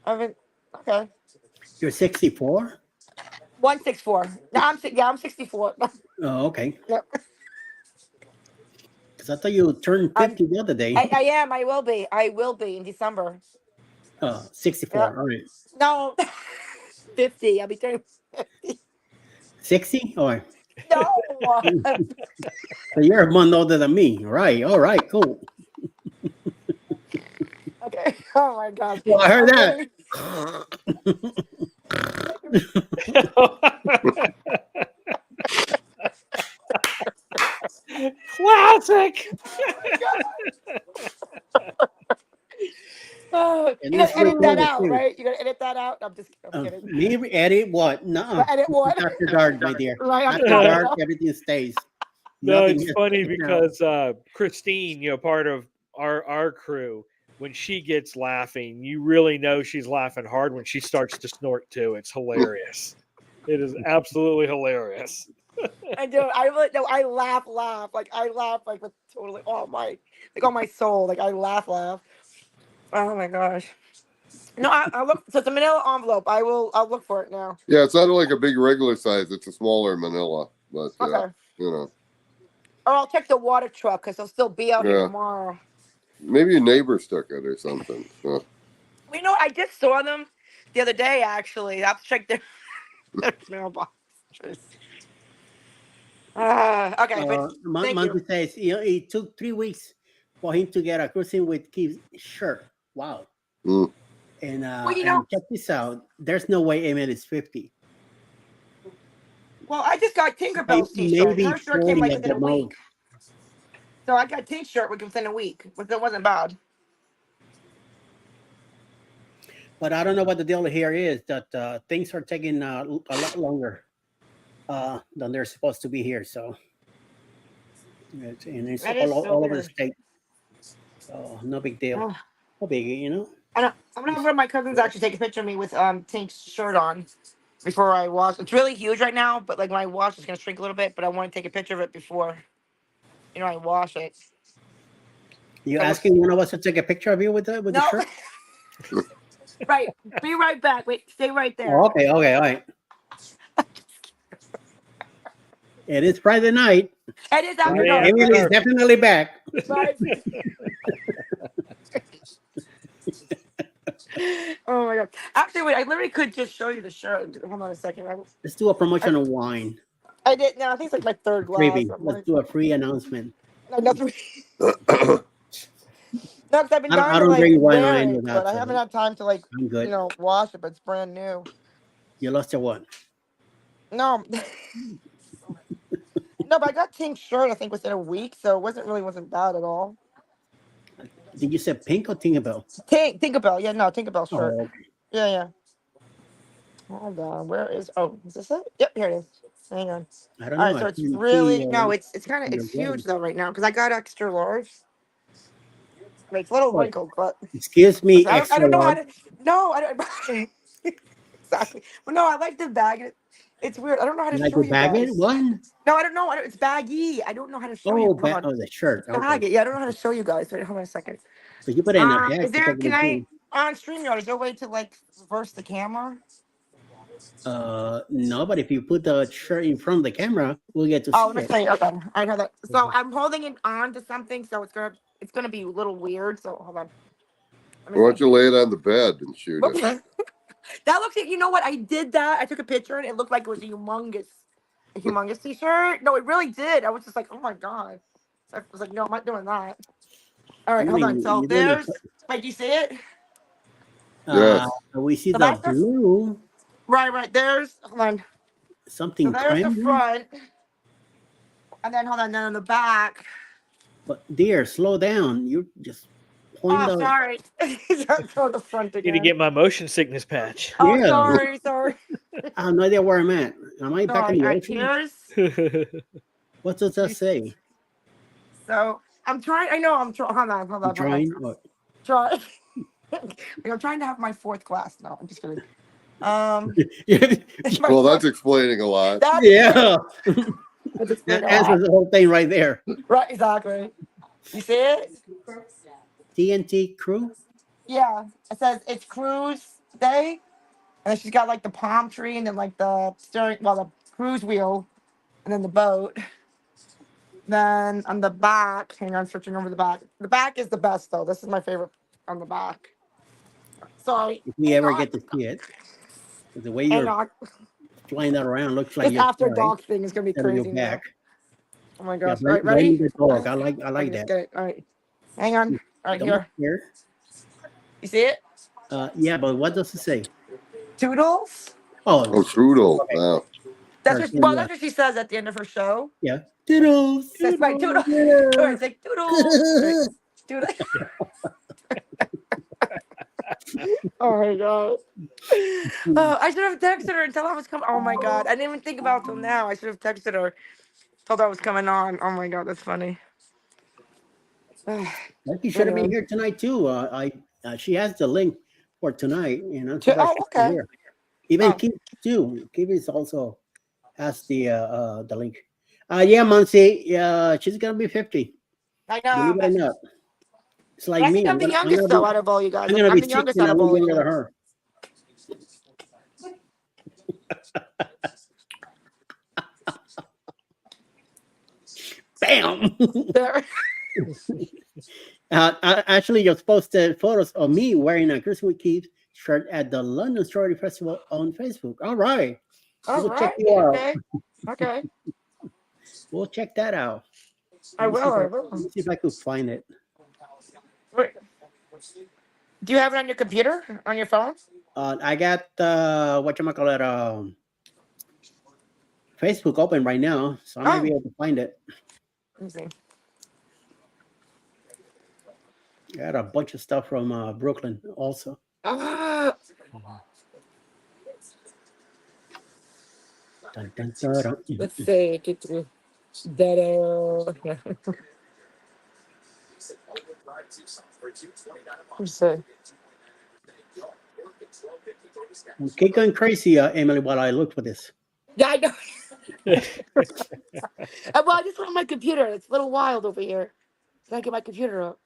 I haven't. Okay, You're 64? 164. No, I'm 64. Oh, okay. Yep. Because I thought you turned I'm- 50 the other day. I am. I will be. I will be in December. 64. Yep. All right. No, 50. I'll be turning 50. 60? Oh, No. so you're a month older than me. Right. All right. Cool. Okay. Oh my gosh. Well, I heard that. Classic. You gotta edit that out, right? You gotta edit that out. I'm kidding. Me edit what? No. But edit what? After dark, my dear. Right After after dark, dark. everything stays. No, Nothing it's gets funny taken out. because Christine, part of our crew, when she gets laughing, you really know she's laughing hard when she starts to snort too. It's hilarious. It is absolutely hilarious. I do. I really no. I laugh. Like I laugh like with totally all my soul. Like I laugh. Oh my gosh. No, I look. So it's a Manila envelope. I'll look for it now. Yeah, it's not like a big regular size. It's a smaller Manila, but Okay. Or I'll check the water truck because they'll still be out here Yeah. tomorrow. maybe your neighbor stuck it or something. So. I just saw them the other day. Actually, I have to check their mailbox. Okay, but thank Monty you. says it took 3 weeks for him to get a cruising with Keith's shirt. Wow. Mm. And, Well, check this out. There's no way Emmett is 50. Well, I just got Tinkerbell's t-shirt. Maybe Her shirt came 40 like at within a the week. most. So I got T-shirt within a week, which it wasn't bad. But I don't know what the deal here is, that things are taking a lot longer than they're supposed to be here. So, it's That is so all over the weird. state. So, no big deal. Ugh. No biggie, I'm gonna have one of my cousins actually take a picture of me with Tink's shirt on before I wash. It's really huge right now, but like when I wash, it's gonna shrink a little bit. But I want to take a picture of it before, I wash it. You So asking one of us to take a picture of you with the No. shirt? Right. Be right back. Wait. Stay right there. Oh, okay, all right. It is Friday night. It is after Friday dark. after Emily is dark. definitely back. Right. Oh my god. Actually, wait. I literally could just show you the shirt. Hold on a second. Let's do a promotion of wine. I did. No, I think it's like my third glass. Freebie. I'm Let's like, do a free announcement. no, nothing. No, because I've been I dying to don't like drink wine or wear any it, of that, but I so haven't had time to like I'm good. wash it. But it's brand new. You lost your one. No, no, but I got Tink's shirt. I think within a week, so it wasn't bad at all. Did you say pink or Tinkerbell? Tinkerbell, yeah, no, Tinkerbell shirt. Oh, okay. Yeah. Hold on, where is? Oh, is this it? Yep, here it is. Hang on. I don't All know. right, so I it's didn't really see, no, it's kind of the it's huge word. though right now because I got extra large. Like, it's a little What? wrinkled, but Excuse me, I extra don't know how large. to. No, I don't. Exactly. But no, I like the bag. It's weird. I don't know how to Like show a you bag guys. it? One? No, I don't know. It's baggy. I don't know how to show you. Oh, Hold on. the shirt. Bag Okay. it. Yeah, I don't know how to show you guys. Wait, hold on a second. So you put it in a bag. Is to there? take it Can with I you. on StreamYard? Is there a way to like reverse the camera? No, but if you put the shirt in front of the camera, we'll get to Oh, see let's it. say okay. I know that. So I'm holding it on to something, so it's gonna be a little weird. So hold on. Why don't you lay it on the bed and shoot it? That looks like, you know what? I did that. I took a picture and it looked like it was a humongous t-shirt. No, it really did. I was just like, oh my god. I was like, no, I'm not doing that. All right, hold on. So there's, wait, do you see it? Yes. We see So the that's the- blue, Right. There's, hold on. something So there's the cream. front. And then hold on, then on the back. But dear, slow down. You just point Oh, the. sorry. Throw the front Need again. to get my motion sickness patch. Oh, Yeah. sorry. I have no idea where I'm at. Am I back in Sorry. the All right, ocean? here's, What does that say? So I'm trying. I know I'm trying. Hold on. You drawing? Or... Try. I'm trying to have my 4th class. No, I'm just kidding. It's my Well, fourth- that's explaining a lot. that's Yeah, that's that explaining a answers lot. the whole thing right there. Right, exactly. You see it? TNT crew. Yeah. It says it's cruise day, and then she's got like the palm tree, and then like the steering, well, the cruise wheel, and then the boat. Then on the back, hang on, switching over the back. The back is the best though. This is my favorite on the back. Sorry. If we Hang ever on. get to see it, the way Hang you're on. flying that around looks like This you're after flying dark thing is gonna be instead of your crazy now. back. Oh my Yeah, gosh. All right, blame ready? the dog. I like Let me that. just get it. All right. Hang on. All right, Come up here. here. You see it? Yeah, but what does it say? Toodles. Oh, Oh, Trudel. okay. Wow. That's Person, what, that's what she says at the end of her show. yeah. Toodles. That's right, Toodles. Toodles. It's like Toodles. Toodles. Oh my god. Oh, I should have texted her and tell her I was coming. Oh my god. I didn't even think about it till now. I should have texted her, told her I was coming on. Oh my god, that's funny. She should have been here tonight too. She has the link for tonight. You know. Oh, okay. Here. Even Oh. Keith too. Keith is also has the link. Yeah, Muncie. Yeah, she's gonna be 50. I Believe it or know. not. It's like I me. think I'm the youngest though out of all you guys. I'm gonna be the youngest 16. out I'm of all you younger than guys. her. Bam! There. Actually, you're posted photos of me wearing a Christmas Keith shirt at the London Story Festival on Facebook. All right. All We'll right. check you out. Okay. Okay. We'll check that out. I will. Let me see if I could find it. Wait. Do you have it on your computer? On your phone? I got whatchamacallit, Facebook open right now, so I might be able to find it. Let me see. I got a bunch of stuff from Brooklyn also. Ah. Dun, dun, dun, dun. Let's see. Get through. Let's see. Keep going crazy, Emily, while I look for this. Yeah, I know. Well, I just went on my computer. It's a little wild over here. Can I get my computer up?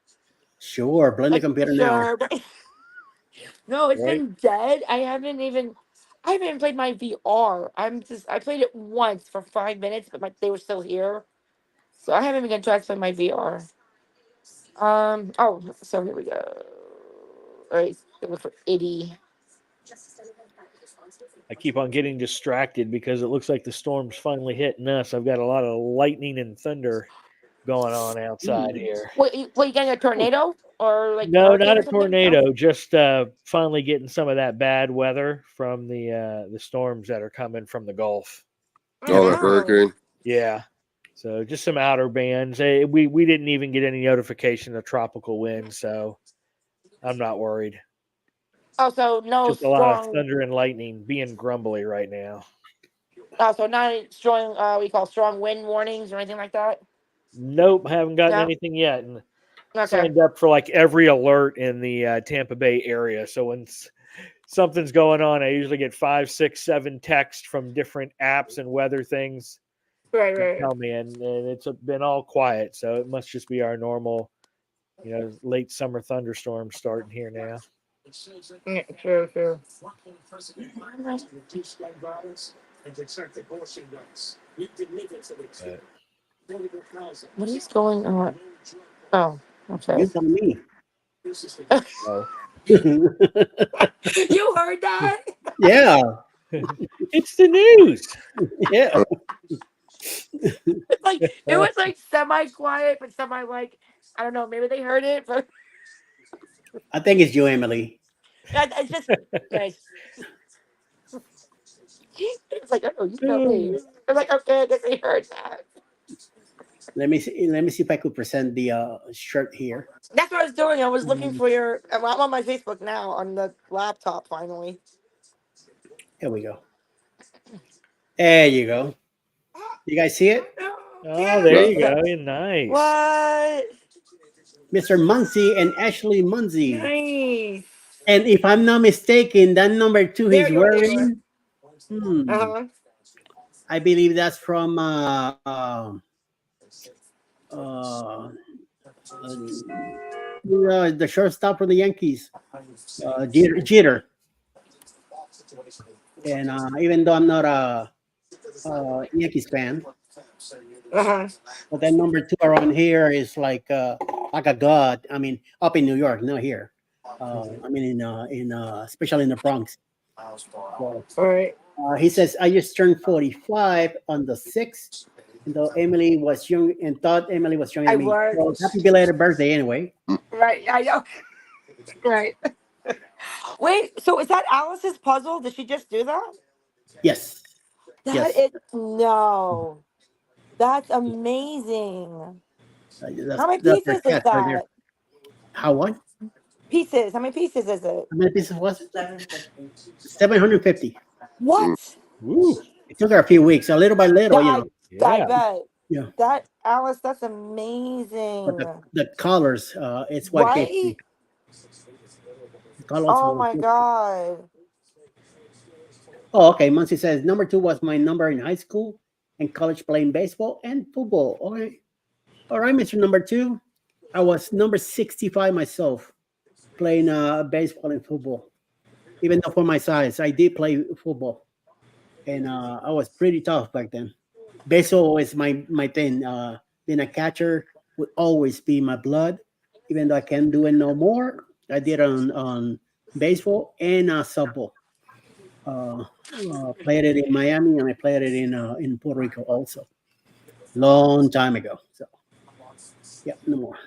Sure, blend the computer now. Sure. No, it's Right. been dead. I haven't even played my VR. I played it once for 5 minutes, but they were still here. So I haven't even got a chance to play my VR. So here we go. All right, look for Eddie. I keep on getting distracted because it looks like the storm's finally hitting us. I've got a lot of lightning and thunder going on outside here. Wait, you getting a tornado or like? No, hurricane not or a something? tornado. Just finally getting some of that bad weather from the storms that are coming from the Gulf. Oh, the hurricane. Yeah. So just some outer bands. We didn't even get any notification of tropical winds, so I'm not worried. Oh, so no Just a lot of strong. thunder and lightning, being grumbly right now. Oh, so not any strong. We call strong wind warnings or anything like that. Nope, haven't gotten No. anything yet. And Okay. signed up for like every alert in the Tampa Bay area. So when something's going on, I usually get 5, 6, 7 texts from different apps and weather things. Right. Tell me, and it's been all quiet. So it must just be our normal, late summer thunderstorm starting here now. Yeah, true. What is going on? Oh, okay. You tell me. Oh. You heard that? Yeah. It's the news. Yeah. It was like semi-quiet, but semi like I don't know. Maybe they heard it, but I think it's you, Emily. it's just nice. It's like, oh, you tell me. I'm like, okay, I guess they heard that. Let me see if I could present the shirt here. That's what I was doing. I was looking for your. I'm on my Facebook now on the laptop. Finally. Here we go. There you go. You guys see it? No, Oh, there you Cute. go. Nice. What? Mr. Muncie and Ashley Muncie. Nice. And if I'm not mistaken, that number 2 There he's you are. wearing, Uh-huh. I believe that's from the shortstop for the Yankees, Jeter. And even though I'm not a Yankees fan, Uh-huh. but that number 2 around here is like a god. I mean, up in New York, not here. I mean, in especially in the Bronx. So, All right. he says, I just turned 45 on the 6th, and though Emily was young and thought Emily was younger I than me. was. Well, happy belated birthday anyway. Right. I know. Right. Wait, so is that Alice's puzzle? Did she just do that? Yes. That Yes. is no. That's amazing. How many That's pieces their is cat right there. that? How what? Pieces. How many pieces is it? How many pieces was it? 750. 750. What? Woo. It took her a few weeks, a little by little, I Yeah. bet. Yeah. That Alice, that's But amazing. the colors, it's white Right? cake. The colors Oh were my good. god. Oh, okay. Muncie says number 2 was my number in high school and college playing baseball and football. All right, Mr. Number 2. I was number 65 myself, playing baseball and football. Even though for my size, I did play football, and I was pretty tough back then. Baseball was my thing. Being a catcher would always be my blood. Even though I can't do it no more, I did on baseball and softball. Played it in Miami, and I played it in Puerto Rico also, long time ago. So, yeah, no more.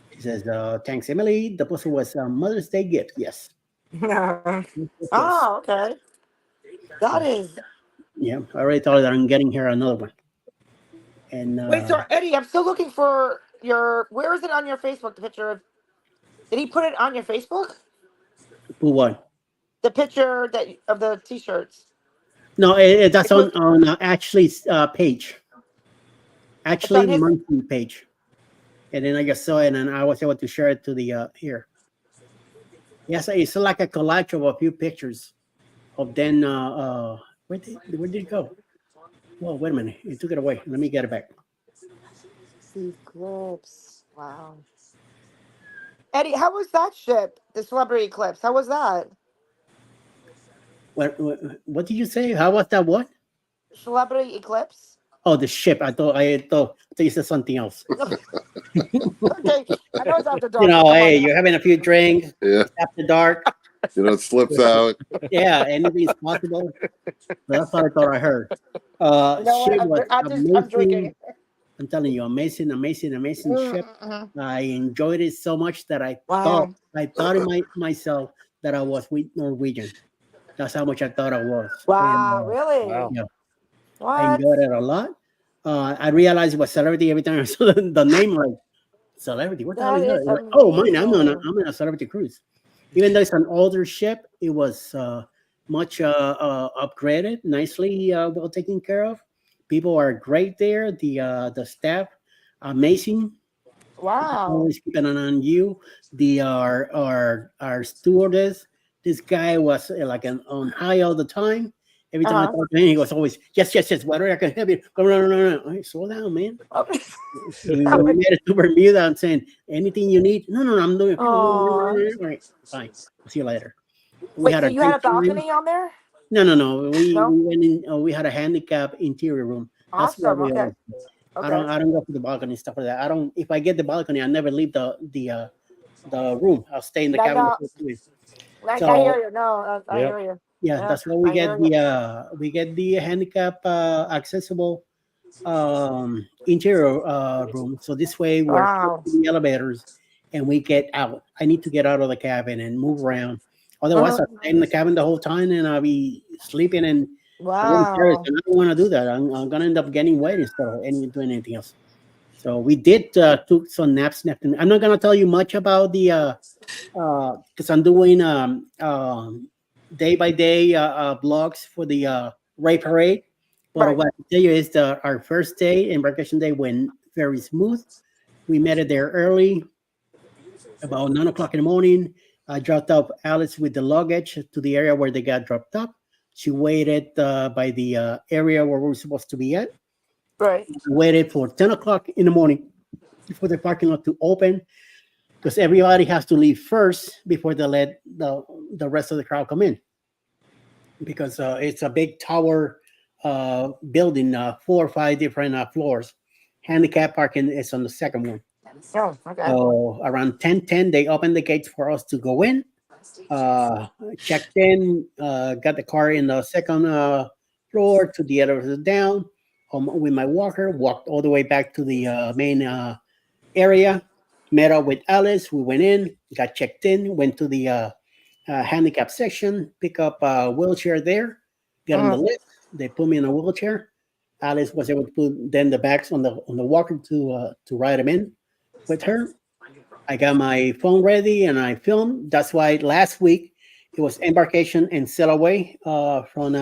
He says, "Thanks, Emily. The puzzle was a Mother's Day gift." Yes. Yes. Oh, okay. That is. Yeah, I already thought that I'm getting her another one. And Wait, so Eddie, I'm still looking for your. Where is it on your Facebook? The picture of. Did he put it on your Facebook? who won? The picture that of the T-shirts. No, that's on Ashley's page. Actually, on his- monthly page. And then I just saw it, and I was able to share it to the here. Yes, it's like a collage of a few pictures of then. Where did it go? Well, wait a minute. It took it away. Let me get it back. See clips. Wow. Eddie, how was that ship? The celebrity clips. How was that? What did you say? How was that? What? Celebrity eclipse. Oh, the ship. I thought you said something else. Okay, I know it's after dark. You know, Come hey, on. you're having a few drinks Yeah, after dark. it slips out. Yeah, anything's possible. So that's what I thought I heard. No, Ship was I'm amazing. drinking. I'm telling you, amazing ship. I enjoyed it so much that I Wow. thought in myself that I was with Norwegian. That's how much I thought I was. Wow, And, really? Wow. yeah, I What? enjoyed it a lot. I realized it was celebrity every time I saw the name, like celebrity. What the hell That is that? is Like, oh, mine. I'm amazing. on a celebrity cruise. Even though it's an older ship, it was much upgraded, nicely well taken care of. People are great there. The staff, amazing. Wow. Always keeping an eye on you. The our stewardess. This guy was like on high all the time. Every time I talked to him, he was always yes. Whatever I can help you. No. Hey, slow down, man. We made it to Bermuda. I'm saying anything you need. No. I'm doing. Aw. All right, fine. See you later. We Wait, had so a you had a great time. balcony on there? No. We No? went in. We had a handicap interior room. That's Awesome. what we Okay. always do. I don't go to the balcony stuff like that. I don't. If I get the balcony, I never leave the room. I'll stay in the cabin. I So- hear you. No, I Yep. hear you. Yeah, Yeah, that's why we I get hear the handicap accessible interior room. So this way we're Wow. in the elevators and we get out. I need to get out of the cabin and move around. Otherwise, I'll stay in the cabin the whole time and I'll be sleeping and Wow. I don't want to do that. I'm gonna end up getting wet instead of doing anything else. So we did took some naps. I'm not gonna tell you much about the because I'm doing day by day blogs for the Ray Parade. But Right. what I can tell you is our first day, embarkation day, went very smooth. We met it there early, about 9 o'clock in the morning. I dropped off Alice with the luggage to the area where they got dropped up. She waited by the area where we were supposed to be at. Right. We waited for 10 o'clock in the morning for the parking lot to open because everybody has to leave first before they let the rest of the crowd come in. Because it's a big tower building, 4 or 5 different floors. Handicap parking is on the second one. Oh, okay. So around 10:10, they opened the gates for us to go in. Checked in, got the car in the second floor to the elevator down. With my walker, walked all the way back to the main area. Met up with Alice. We went in, got checked in, went to the handicap section, pick up a wheelchair there, get on the lift. They put me in a wheelchair. Alice was able to put then the bags on the walker to ride him in with her. I got my phone ready and I filmed. That's why last week it was embarkation and sail away from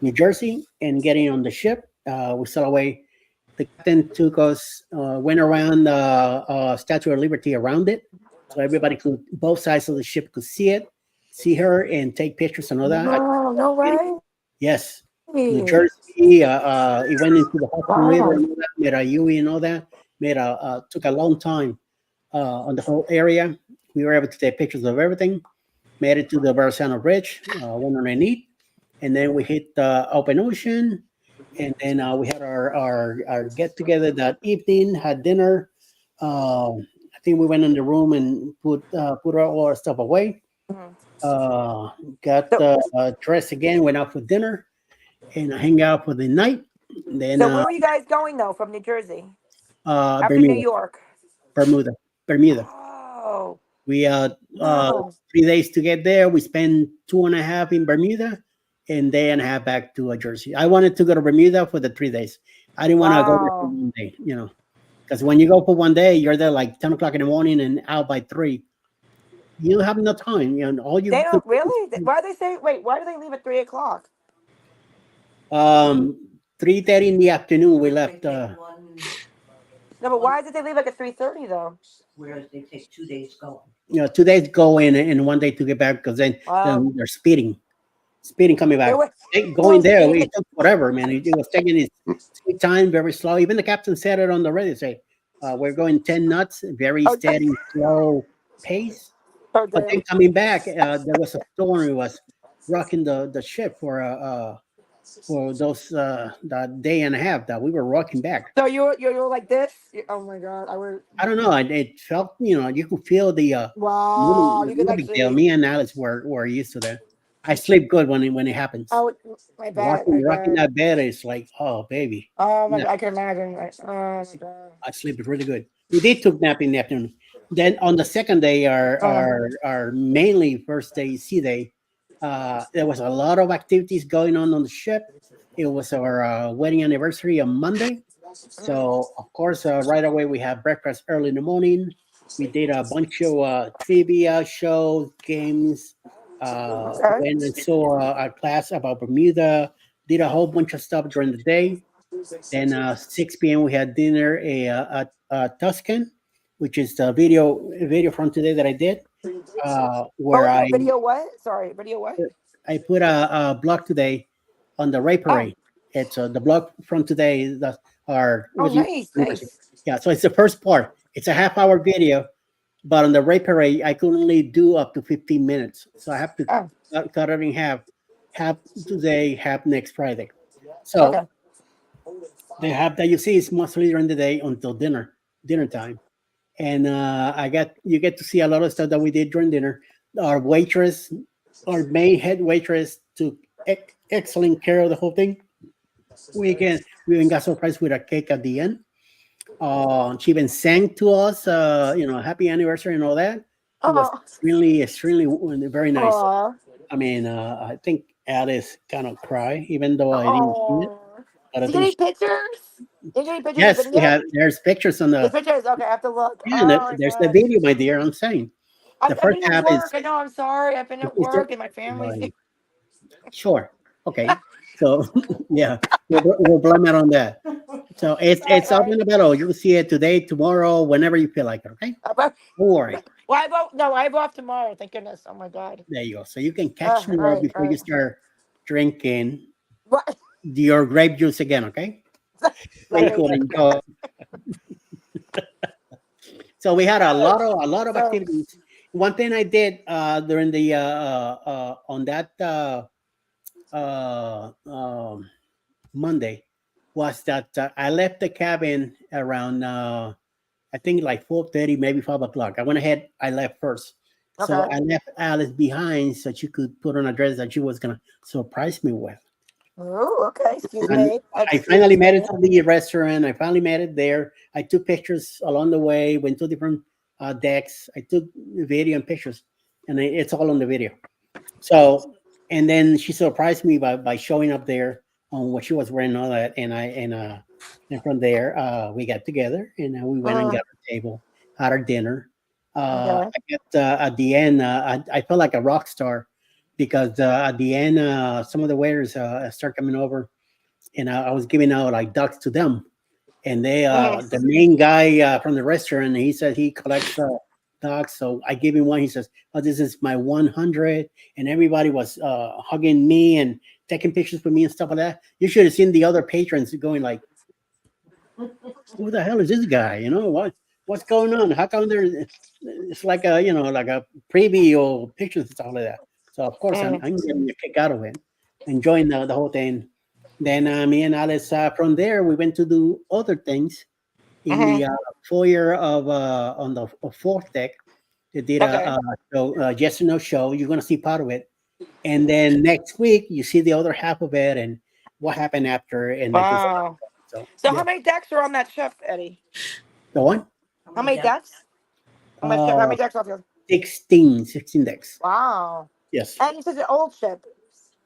New Jersey and getting on the ship. We sail away. The captain took us, went around the Statue of Liberty around it, so everybody could, both sides of the ship could see it, see her, and take pictures and all that. No, no way. Yes, New Jersey. It went into the Hudson River Wow. and all that. Made a UE and all that. Took a long time on the whole area. We were able to take pictures of everything. Made it to the Verrazano Bridge, went underneath, and then we hit the open ocean. And then we had our get together that evening. Had dinner. I think we went in the room and put all our stuff away. Got dressed again. Went out for dinner, and hang out for the night. Then So where were you guys going though from New Jersey? After New Bermuda, York. Bermuda. Oh. We Wow. 3 days to get there. We spent 2.5 in Bermuda, and day and a half back to Jersey. I wanted to go to Bermuda for the 3 days. I didn't want to go there for Wow. one day, because when you go for one day, you're there like 10 o'clock in the morning and out by 3. You have no time. All you They could don't really? Why do they say wait, why do they leave at 3 o'clock? 3:30 in the afternoon. We left. No, but why did they leave like at 3:30 though? Whereas they take 2 days going. 2 days go in and one day to get back because then they're speeding coming back. Going there, it took forever, man. It was taking its sweet time, very slow. Even the captain said it on the radio. Say, we're going 10 knots, very steady, slow pace. Oh, But then coming back, there was a storm. It was rocking the ship for those that day and a half that we were rocking back. So you're like this? Oh my god, I don't know. It felt, you could feel the wow. You could big deal. actually. Me and Alice were used to that. I sleep good when it happens. Oh, my bad. Rocking that bed is like, oh baby. Oh my Yeah. god, I can imagine. Oh my god. I sleep really good. We did took nap in the afternoon. Then on the second day, our mainly first day sea day, there was a lot of activities going on the ship. It was our wedding anniversary on Monday, so of course right away we had breakfast early in the morning. We did a bunch of trivia shows, games. Went and saw a class about Bermuda. Did a whole bunch of stuff during the day. Then 6 p.m. we had dinner at Tuscan, which is the video from today that I did, where Video what? Sorry, video what? I put a blog today on the Ray Parade. It's the blog from today. Nice. Yeah, so it's the first part. It's a half-hour video, but on the Ray Parade, I could only do up to 15 minutes. So I have to cut it in half today, half next Friday. So the half that you see is mostly during the day until dinner time. And you get to see a lot of stuff that we did during dinner. Our main head waitress took excellent care of the whole thing. We even got surprised with a cake at the end. She even sang to us, happy anniversary and all that. It was extremely very nice. Aww. I mean, I think Alice kind of cried, even though I didn't see it. But Did you get any pictures? Did you get any pictures? Yes, we have. There's pictures on the. Pictures. Okay, I have to look. Yeah, there's the video, my dear. I'm saying. I've been at work. I know. I'm sorry. I've been at work and my family. Sure. Okay. So yeah, we'll blame it on that. So it's All up right. in the battle. You'll see it today, tomorrow, whenever you feel like it. Okay, Well, don't worry. I vote. No, I have off tomorrow. Thank goodness. Oh my god. There you go. So you can catch All more right. before you start drinking What? your grape juice again. Okay, stay Right. cool, enjoy. So we had a lot of So, activities. One thing I did during the on that uh, Monday was that I left the cabin around I think like 4:30, maybe 5 o'clock. I went ahead. I left first, so okay. I left Alice behind so she could put on a dress that she was gonna surprise me with. Oh, okay. Excuse And me. I finally Excuse made me. it to the restaurant. I finally made it there. I took pictures along the way. Went to different decks. I took video and pictures, and it's all on the video. So, and then she surprised me by showing up there on what she was wearing and all that. And from there we got together and we went and Uh, got our table, had our dinner. okay. I got at the end. I felt like a rock star because at the end, some of the waiters start coming over, and I was giving out like ducks to them. And they, Mhm. the main guy from the restaurant, he said he collects dogs. So I gave him one. He says, "Oh, this is my 100," and everybody was hugging me and taking pictures with me and stuff like that. You should have seen the other patrons going like, "Who the hell is this guy? You know what's going on? How come there?" It's like a like a preview or pictures and stuff like that. So of course Mhm. I'm getting a kick out of it, enjoying the whole thing. Then me and Alice from there we went to do other things in Mhm. the foyer of on the fourth deck. They did Okay. a show, yes or no show. You're gonna see part of it, and then next week you see the other half of it and what happened after and like this. Wow. So So yeah, how many decks are on that ship, Eddie? the one How many decks? On that ship? How uh many decks off your? 16 decks. Wow. Yes, And it's an old ship.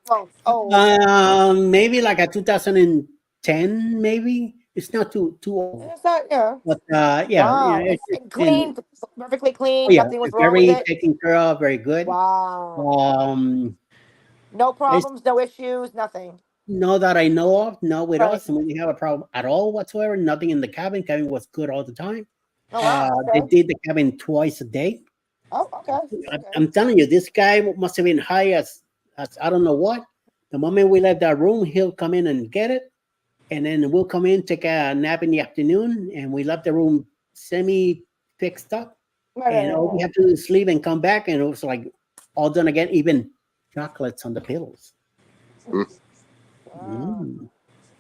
Well, old. maybe like a 2010, maybe it's not too old, It's not, yeah. but yeah, Wow. it's And in. clean, perfectly Oh clean. yeah, Nothing was wrong with very it. taken care of, very good. Wow. Um, No it's problems, no issues, nothing. no that I know of, no with Right. us, and we didn't have a problem at all whatsoever. Nothing in the cabin. Cabin was good all the time. Oh wow. They Okay. did the cabin twice a day. Oh, okay. Okay. I'm telling you, this guy must have been high as I don't know what. The moment we left that room, he'll come in and get it, and then we'll come in, take a nap in the afternoon, and we left the room semi fixed up, Right, right, and all we right, have to do is sleep and come back, and it was like all done again. Even chocolates on the pillows. Mm. right. Wow. Mm,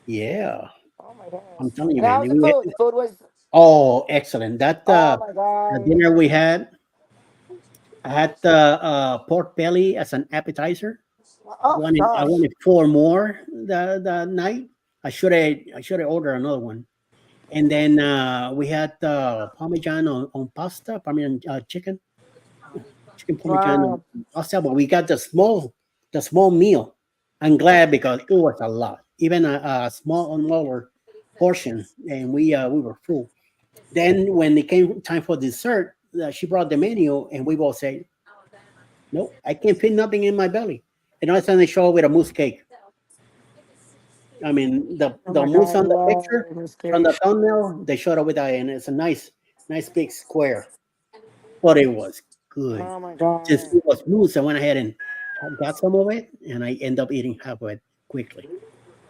yeah, Oh my goodness. I'm telling you, And how man. was the food? The food was. Oh, excellent. That Oh my the god. dinner we had, I had the pork belly as an appetizer. Oh I gosh. wanted four more the night. I should have ordered another one. And then we had parmesan on pasta, parmesan chicken parmesan on Wow. pasta. But we got the small meal. I'm glad because it was a lot, even a smaller portion, and we were full. Then when it came time for dessert, she brought the menu, and we both said, "Nope, I can't fit nothing in my belly." And all of a sudden, they show up with a mousse cake. I mean, the Oh the my mousse god. on the Wow. picture This from the cake. thumbnail, they showed up with that, and it's a nice big square. But it was good. Oh my Since god. it was mousse, I went ahead and got some of it, and I end up eating half of it quickly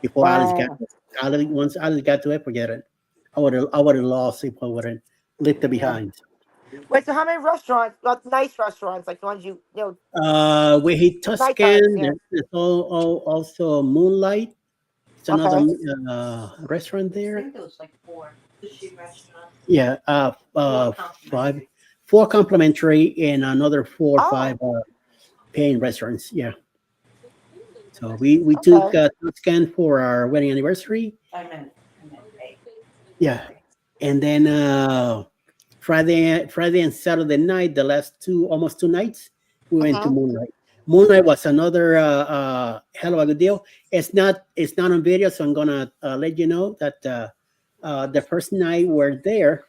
before Alice got Wow. it. Once Alice got to it, forget it. I would have lost if I would have left it Yeah. behind. Wait. So how many restaurants? Well, nice restaurants, like the ones We hit nighttime. Tuscan. Yeah. There's also Moonlight. It's another Okay. restaurant I there. think there was like four sushi restaurants. Yeah, Four five, complimentary. four complimentary, and another four or five Oh. paying restaurants. Yeah. So we took Okay. Tuscan for our wedding anniversary. I meant eight. Yeah, and then Friday and Saturday night, the last almost 2 nights, we went to Mhm. Moonlight. Moonlight was another hell of a good deal. It's not on video, so I'm gonna let you know that the first night we're there,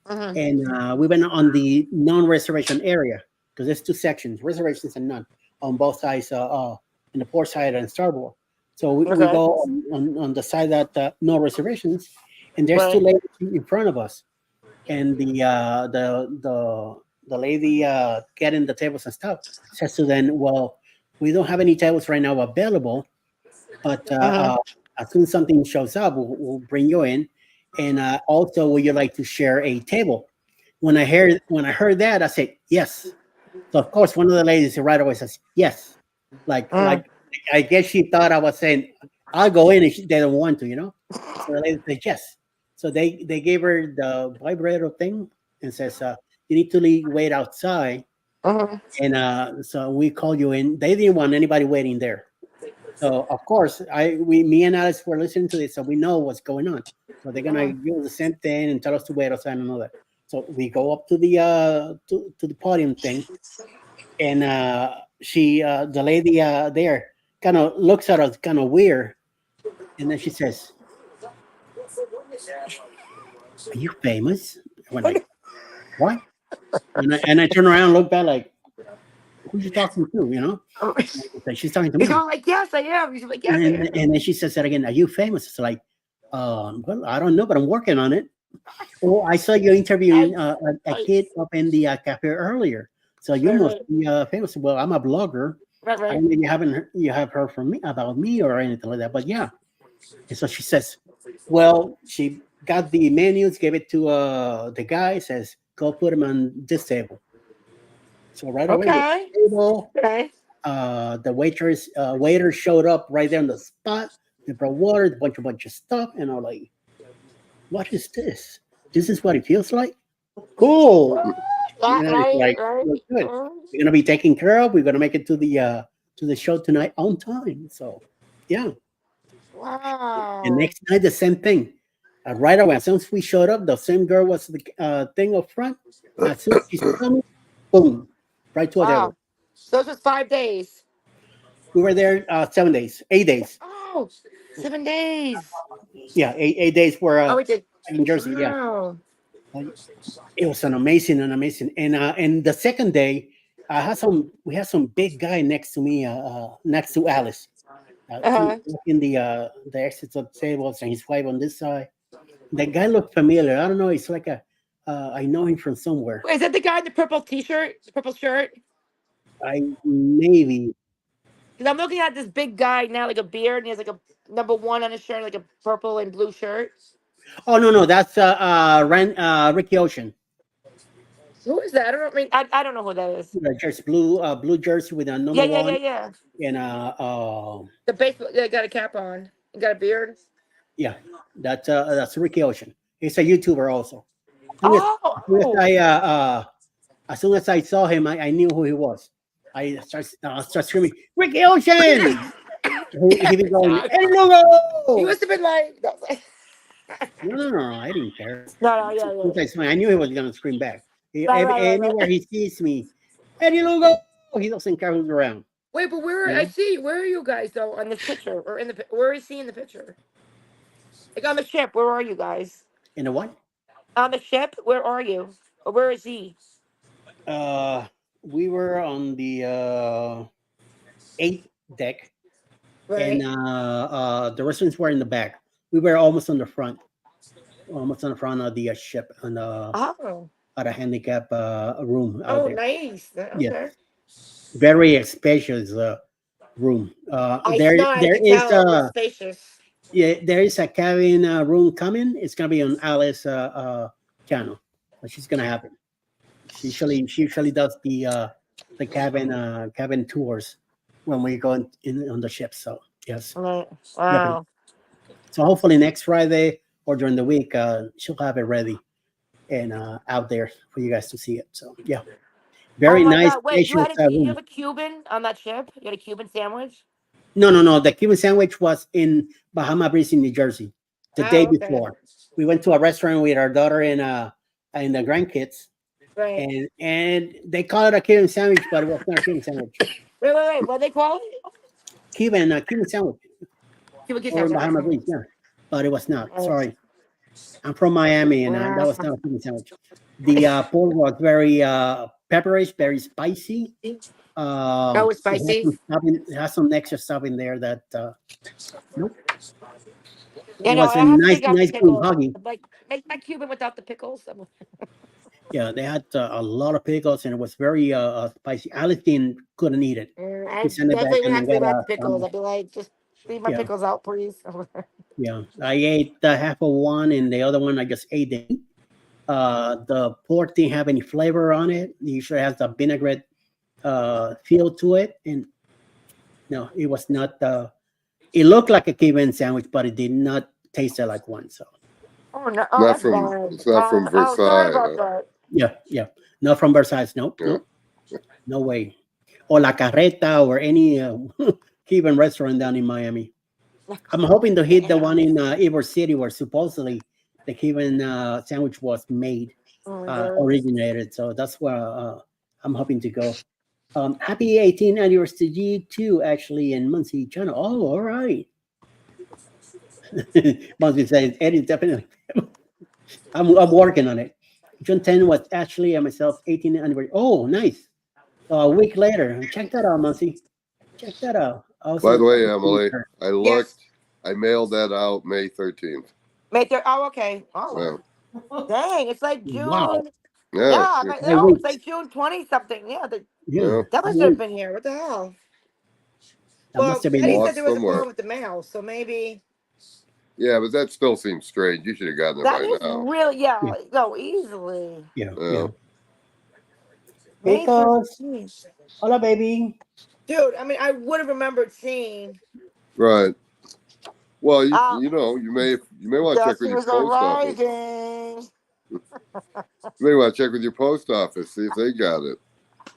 Mhm. and we went on the non-reservation area because there's two sections, reservations and none, on both sides, in the port side and starboard. So we Okay. go on the side that no reservations, and there's two Right. ladies in front of us, and the lady getting the tables and stuff says to them, "Well, we don't have any tables right now available, but Uh-huh. as soon as something shows up, we'll bring you in, and also, would you like to share a table?" When I heard that, I said yes. So of course, one of the ladies right away says yes, Uh, like I guess she thought I was saying I'll go in, and they don't want to, So the lady said yes. So they gave her the vibrator thing and says, "You need to wait outside." uh-huh. And so we called you in. They didn't want anybody waiting there. So of course, me and Alice were listening to this, so we know what's going on. So they're gonna give us the same thing and tell us to wait outside and all that. So we go up to the podium thing, and the lady there kind of looks at us kind of weird, and then she says, "Are you famous?" I went like, "What?" And I turn around and look back like, "Who's you talking to?" Like, she's talking to He's me. going like, yes, I am. He's like, yes, I And, am. and then she says that again, "Are you famous?" It's like, well, I don't know, but I'm working on it. Oh, I saw you interviewing a kid up in the cafe earlier. So you Right, must right, be famous. Well, I'm a blogger. right, I right. don't know if you have heard from me about me or anything like that, but yeah. And so she says, well, she got the menus, gave it to the guy, says, go put him on this table. So right away, the Okay. table, Okay. the waiter showed up right there on the spot. They brought water, a bunch of stuff, and I'm like, what is this? This is what it feels like. Cool. Right, It's right, like, right. "Well, good. We're gonna be taken care of. We're gonna make it to the show tonight on time." So yeah. And Wow. next night the same thing. Right away, as soon as we showed up, the same girl was the thing up front. As soon as she saw me, boom, right to a table. Wow. So it's just 5 days. We were there 7 days, 8 days. Oh, 7 days. Yeah, eight days were Oh, we did. in Jersey. Yeah. Wow. Uh, It was an amazing. And the second day, we had some big guy next to me, next to Alice, Uh-huh. in the exits of the tables, and his wife on this side. The guy looked familiar. I don't know. It's like I know him from somewhere. Wait, is that the guy in the purple t-shirt, the purple shirt? I maybe. Because I'm looking at this big guy now, like a beard, and he has like a number one on his shirt, like a purple and blue shirt. Oh no, that's Ricky Ocean. Who is that? I don't know. I mean, I don't know who that is. Just blue jersey with a number Yeah, yeah, yeah, one yeah. and The baseball, yeah, got a cap on and got a beard. yeah, that's Ricky Ocean. He's a YouTuber also. Oh, Soon as oh. as soon as I saw him, I knew who he was. I start screaming, Ricky Ocean! He be going, Eddie He Lugo! must have been like, no, No, I didn't care. no, yeah, yeah. I knew he was going to scream back. Right, right, right, Anywhere right. he sees me, Eddie Lugo! He doesn't care who's around. Wait, but where You I know? see, where are you guys though on this picture or in the where is he in the picture? Like on the ship, where are you guys? In the what? On the ship, where are you? Or where is he? We were on the eighth deck, and Right. the restaurants were in the back. We were almost on the front of the ship, and Oh, at a handicap room out oh, there. nice. Yeah, Okay. very spacious room. I There no, I there could is tell it was spacious. yeah, there is a cabin room coming. It's gonna be on Alice channel. She's gonna have it. She usually does the cabin tours when we go in on the ship. So yes, Right. definitely. Wow. So hopefully next Friday or during the week, she'll have it ready and out there for you guys to see it. So yeah, Oh very my nice, God! Wait, spacious you room. have a Cuban on that ship? You had a Cuban sandwich? No. The Cuban sandwich was in Bahama Breeze in New Jersey the day Oh, okay. before. We went to a restaurant with our daughter and the grandkids, Right. and they call it a Cuban sandwich, but it was not a Cuban sandwich. Wait. What they call it? Cuban sandwich Cuban kiss or in sandwich. Bahama Okay. Breeze, yeah, but it was not. Oh, Sorry, I'm from Miami, and that wow. was not a Cuban sandwich. The pork was very pepperish, very spicy, Oh, it's spicy? It has some extra stuff in there that nope. Yeah, It no, was I a have to nice, take out the nice clean pickles. huggy. Like, make my Cuban without the pickles. Yeah, they had a lot of pickles and it was very spicy. Alice couldn't eat it. I She sent it back definitely would and have I to leave got out the pickles. I'd be like, just leave my yeah, pickles out, please. yeah. I ate half of one and the other one I just ate the meat. The pork didn't have any flavor on it. It usually has a vinaigrette feel to it, and no, it was not. It looked like a Cuban sandwich, but it did not taste like one. So Oh no, oh Not that's from. bad. It's not from Oh, sorry Versailles. about that. yeah, not from Versailles. Nope, Yeah. nope, no way. Or La Carreta or any Cuban restaurant down in Miami. I'm hoping to hit the one in Ybor City where supposedly the Cuban sandwich was made, Oh my God. originated. So that's where I'm hoping to go. Happy 18th anniversary to you too, actually, in Muncie channel. Oh, all right. Muncie says Eddie definitely. I'm working on it. June 10 was Ashley and myself 18th anniversary. Oh, nice. So a week later, check that out, Muncie. Check that out. By the way, Emily, I looked. Yes. I mailed that out May 13th. Mate, oh, okay. Oh, Yeah. dang, it's like June. Wow. Yeah. Oh, it's like June 20 something. Yeah, Yeah. that must have been here. What the hell? That must have been Eddie Lost said there was a somewhere. problem with the mail, so maybe Yeah, but that still seems strange. You should have gotten it that by is now. really Yeah. go easily. Yeah. Yeah. May Because 13th. hola, baby. Dude, I mean, I would have remembered seeing. Right. Well, you Uh, you may want to check with your Dusty was post office. arriving. You may want to check with your post office, see if they got it.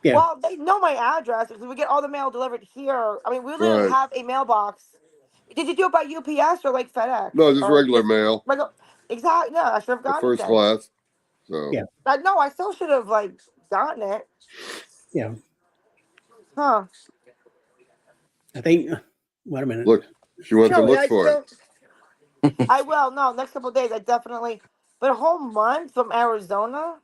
Yeah. Well, they know my address because we get all the mail delivered here. I mean, we literally Right. have a mailbox. Did you do it by UPS or like FedEx? No, just Or regular mail, Exactly. Yeah, I should have the gotten it first then. class. So Yeah. No, I still should have like gotten it. Yeah. Huh? I think. Wait a minute. look, she went to No, look I for it. still. I will. No, next couple of days, I definitely. But a whole month from Arizona.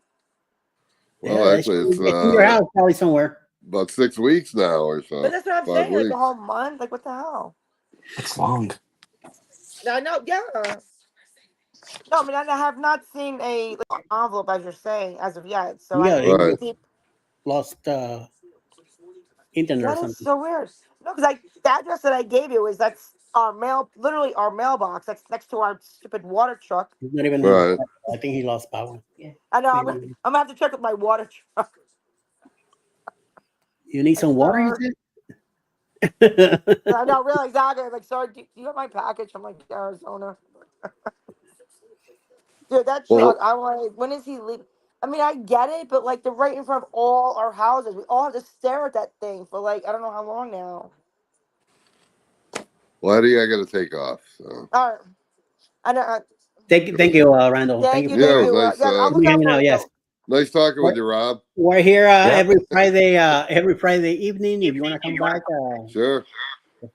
Well, Yeah, actually, it's in your house, probably somewhere. about 6 weeks now or so. But that's what I'm 5 saying. Like weeks. a whole month. Like what the hell? That's long. I know. Yeah. No, I mean I have not seen a envelope as you're saying as of yet. So Yeah, I Right. lost internet or that is something. so weird. No, because the address that I gave you is that's our mail, literally our mailbox. That's next to our stupid water truck. He's not even. Right. I think he lost power. I know. Maybe. I'm gonna have to check with my water truck. You need some water, Sir. you said? I know, really, exactly. Like, sorry, do you have my package? I'm like, Arizona. Dude, that Well- truck, I'm like, when is he leaving? I mean, I get it, but like, they're right in front of all our houses. We all have to stare at that thing for like, I don't know how long now. Well, Eddie, I got to take off. So. All right. I know. Thank you, Randall. Thank you. Yeah, Thank it you. was nice, I'll for look out hanging for out. it. Yes, Nice talking with you, Rob. we're here Yeah. every Friday evening. If you want to come back, Sure. just,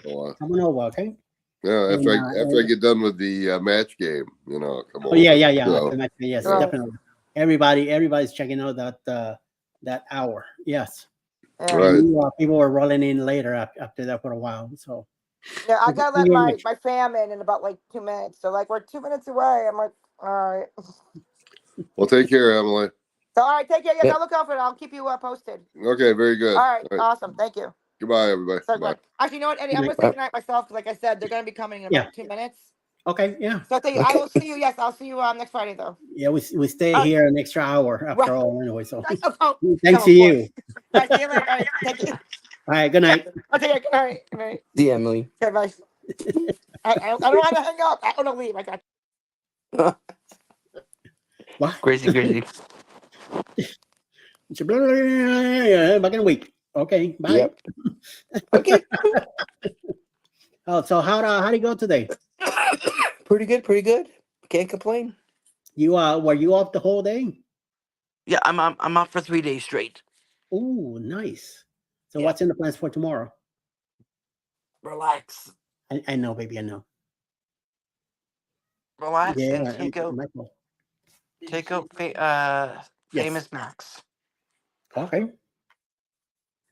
Well, come on over, okay? yeah, And, after I get done with the match game, come Oh over. yeah. So, Yes, Right. definitely. Everybody's checking out that hour. Yes. Yeah. Right. People were rolling in later after that for a while. So Yeah, I gotta let Yeah, my, next- my fam in about like 2 minutes. So like we're 2 minutes away. I'm like, all right. Well, take care, Emily. So all right, take care. Yeah, Yep. I'll look out for it. I'll keep you posted. Okay, very good. All right, awesome. Thank you. Goodbye, everybody. So, Bye. actually, you know what, Eddie? I'm gonna say goodnight myself because, like I said, they're gonna be coming in about 2 minutes. Okay. Yeah. So I think I Okay. will see you. Yes, I'll see you next Friday though. Yeah. We stay All right. here an extra hour after Right. all anyway. So Oh, thanks of to you. course. All right, see you later. All right, take care. All right. Good night. I'll take care. All right, all right. See you, Emily. Okay, bye. I don't want to hang up. I want to leave. I got What? Crazy, crazy. Back in a week. Okay. Bye. Yep. Okay. Oh, so how do you go today? Pretty good, pretty good. Can't complain. You were you off the whole day? Yeah, I'm off for 3 days straight. Oh, nice. So Yeah. what's in the plans for tomorrow? Relax. I know, baby. I know. Relax Yeah. and take out Michael. Take out Yes. Famous Max. Okay.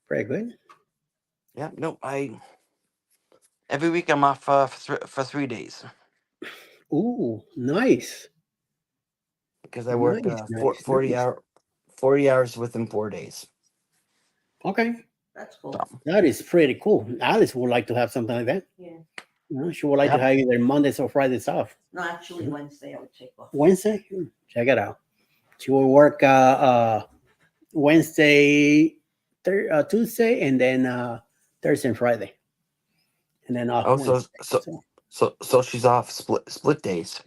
Very good. Yeah, no, every week I'm off for 3 days Ooh, nice. because I work Nice, nice, 40 nice. 40 hours within 4 days. Okay. That's cool. So, That is pretty cool. Alice would like to have something like that. Yeah. You know, she would like to Yep. have either Mondays or Fridays off. No, actually Wednesday I would take off. Wednesday? Check it out. She will work Wednesday, Tuesday, and then Thursday and Friday. And then off oh, Wednesday. so she's off split days.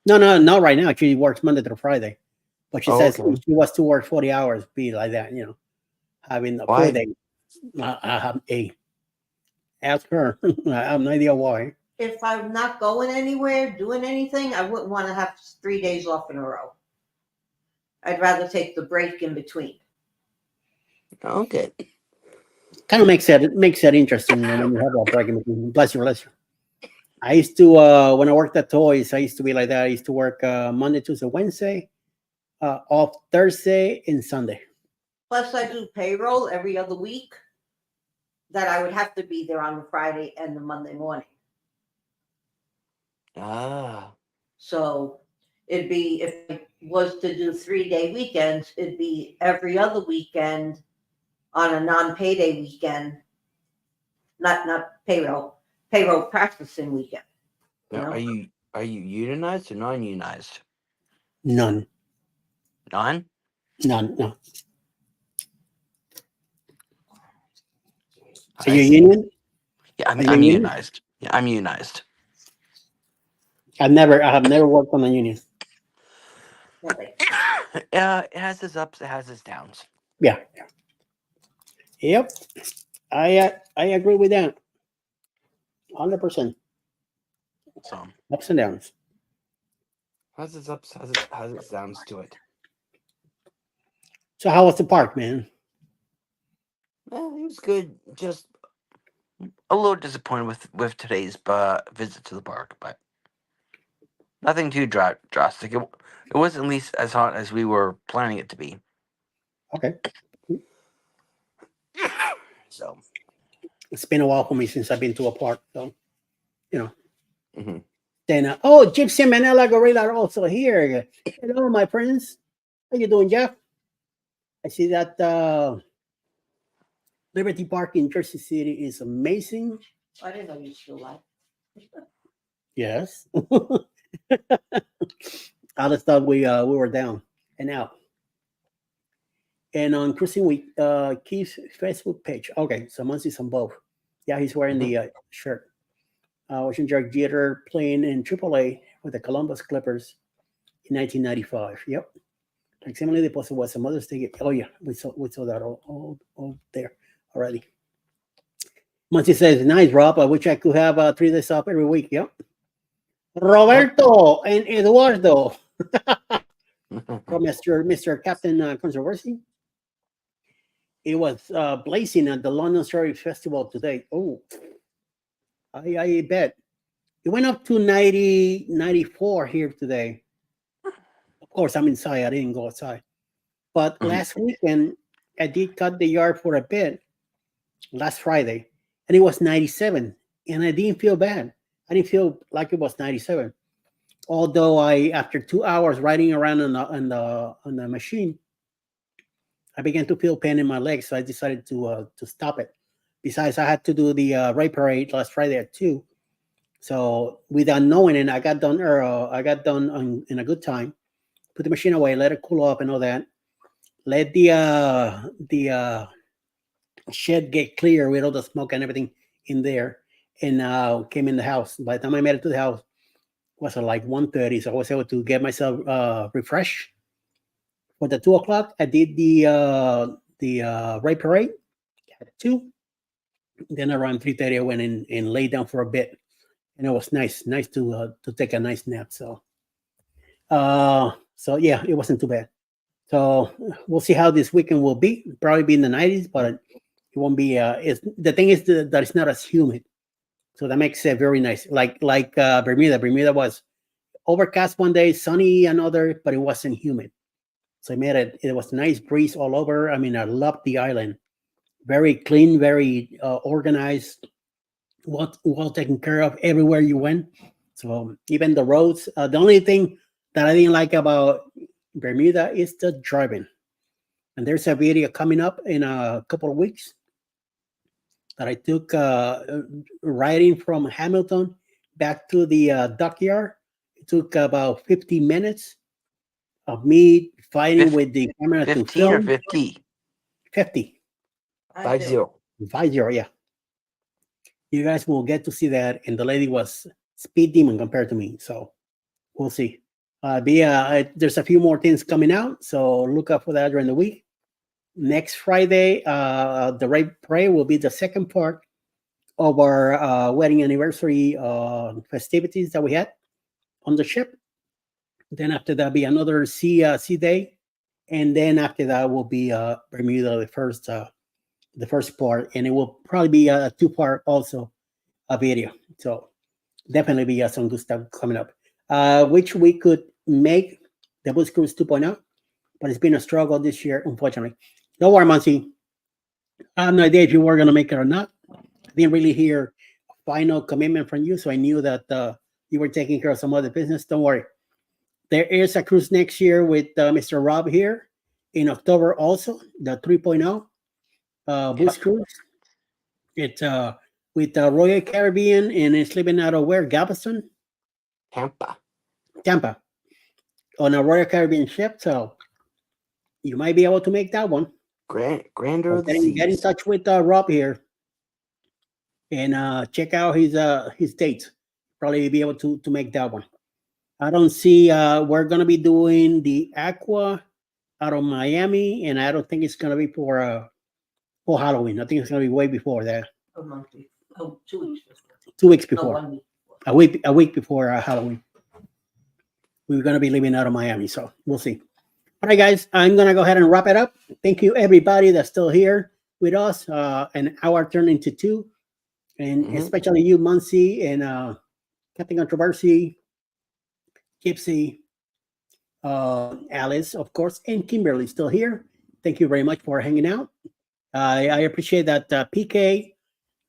No, not right now. She works Monday through Friday. But she Oh, says okay. if she was to work 40 hours, be like that, you know, having a Why? 4 day. I have ask her. I have no idea why. If I'm not going anywhere, doing anything, I wouldn't want to have 3 days off in a row. I'd rather take the break in between. Okay. Kind of makes that interesting, you know, when you have a break in between. Bless you. I used to when I worked at Toys, I used to be like that. I used to work Monday, Tuesday, Wednesday, off Thursday and Sunday. Plus, I do payroll every other week. That I would have to be there on the Friday and the Monday morning. Ah. So it'd be, if I was to do 3-day weekends, it'd be every other weekend on a non-payday weekend. Not payroll practicing weekend. Now, No. are you unionized or non-unionized? None. None. No. I Are you see. union? Yeah, Are you I'm union? unionized. Yeah, I'm unionized. I have never worked on a union. Really. It has its ups, it has its downs. Yeah. Yep. I agree with that. 100%. So Ups and downs. has its ups, has its downs to it. So how was the park, man? Well, it was good. Just a little disappointed with today's visit to the park, but nothing too drastic. It wasn't at least as hot as we were planning it to be. Okay. So It's been a while for me since I've been to a park. So, you know. hmm Then, Gypsy Manila Gorilla are also here. Hello, my friends. How you doing, Jeff? I see that Liberty Park in Jersey City is amazing. I didn't know you still like. Yes. I just thought we were down and out. And on Cruising Week, Keith's Facebook page. Okay, so Monsi's on both. Yeah, he's wearing the shirt. Watching Jack Jeter playing in AAA with the Columbus Clippers in 1995. Yep. Like Emily deposit was a Mother's Day gift. Oh yeah, we saw that all there already. Monty says, "Nice, Rob. I wish I could have 3 days off every week." Yep. Roberto and Eduardo from Mr. Captain Controversy. It was blazing at the London Story Festival today. Oh, I bet. It went up to 90, 94 here today. Of course, I'm inside. I didn't go outside. But last weekend, I did cut the yard for a bit last Friday, and it was 97. And I didn't feel bad. I didn't feel like it was 97. Although after 2 hours riding around on the machine, I began to feel pain in my legs, so I decided to stop it. Besides, I had to do the raid parade last Friday at 2. So without knowing it, I got done in a good time. Put the machine away, let it cool off and all that. Let the shed get clear with all the smoke and everything in there, and came in the house. By the time I made it to the house, it was like 1:30, so I was able to get myself refreshed. For the 2 o'clock, I did the raid parade at 2. Then around 3:30, I went in and laid down for a bit, and it was nice to take a nice nap. So yeah, it wasn't too bad. So we'll see how this weekend will be. Probably be in the 90s, but it won't be. The thing is that it's not as humid, so that makes it very nice. Like Bermuda. Bermuda was overcast one day, sunny another, but it wasn't humid. So it made it. It was a nice breeze all over. I mean, I loved the island. very clean, very organized, well taken care of everywhere you went. So even the roads. The only thing that I didn't like about Bermuda is the driving. And there's a video coming up in a couple of weeks that I took riding from Hamilton back to the dockyard. It took about 50 minutes of me fighting with the camera to 15 or film. 50? 50. 50. 50, yeah. You guys will get to see that. And the lady was speed demon compared to me. So we'll see. But yeah, there's a few more things coming out. So look out for that during the week. Next Friday, the Right Pray will be the second part of our wedding anniversary festivities that we had on the ship. Then after that, be another sea day, and then after that will be Bermuda, the first part, and it will probably be a 2-part also a video. So definitely be some good stuff coming up, which we could make the Boots Cruise 2.0, but it's been a struggle this year, unfortunately. Don't worry, Muncie. I have no idea if you were going to make it or not. I didn't really hear a final commitment from you, so I knew that you were taking care of some other business. Don't worry. There is a cruise next year with Mr. Rob here in October also, the 3.0 Boost Cruise. It's with Royal Caribbean, and it's living out of where? Galveston? Tampa. On a Royal Caribbean ship, so you might be able to make that one. Grandeur of the Get in seas. touch with Rob here and check out his dates. Probably be able to make that one. I don't see we're gonna be doing the Aqua out of Miami, and I don't think it's gonna be for Halloween. I think it's gonna be way before that. A month before. Oh, 2 weeks before. 2 weeks No, before. 1 week before. A week before Halloween. We're gonna be leaving out of Miami, so we'll see. All right, guys, I'm gonna go ahead and wrap it up. Thank you, everybody that's still here with us. An hour turned into 2, and especially you, Muncie, and Captain Controversy, Gypsy, Alice, of course, and Kimberly still here. Thank you very much for hanging out. I appreciate that PK,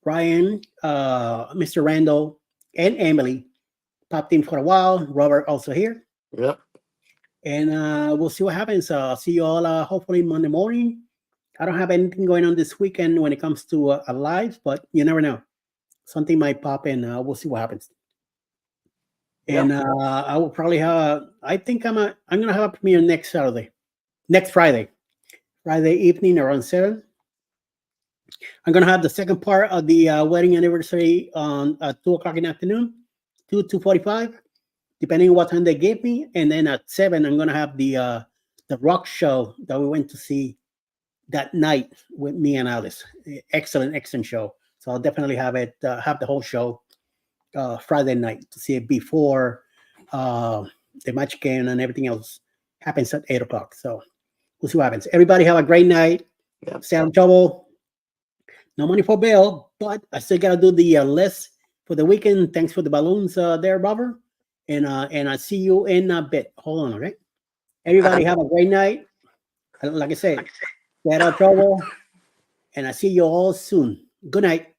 Ryan, Mr. Randall, and Emily popped in for a while. Robert also here. Yep. And we'll see what happens. See you all hopefully Monday morning. I don't have anything going on this weekend when it comes to a live, but you never know. Something might pop in. We'll see what happens. And I will probably have. I think I'm gonna have a premiere next Friday evening around 7. I'm gonna have the second part of the wedding anniversary on 2:00 in the afternoon, 2:45, depending on what time they give me. And then at 7, I'm gonna have the rock show that we went to see that night with me and Alice. Excellent show. So I'll definitely have the whole show Friday night to see it before the match game and everything else happens at 8:00. So we'll see what happens. Everybody have a great night. Stay out of trouble. No money for bail, but I still gotta do the list for the weekend. Thanks for the balloons there, Robert. And I see you in a bit. Hold on, okay? Everybody have a great night. Like I said, stay out of trouble. And I see you all soon. Good night.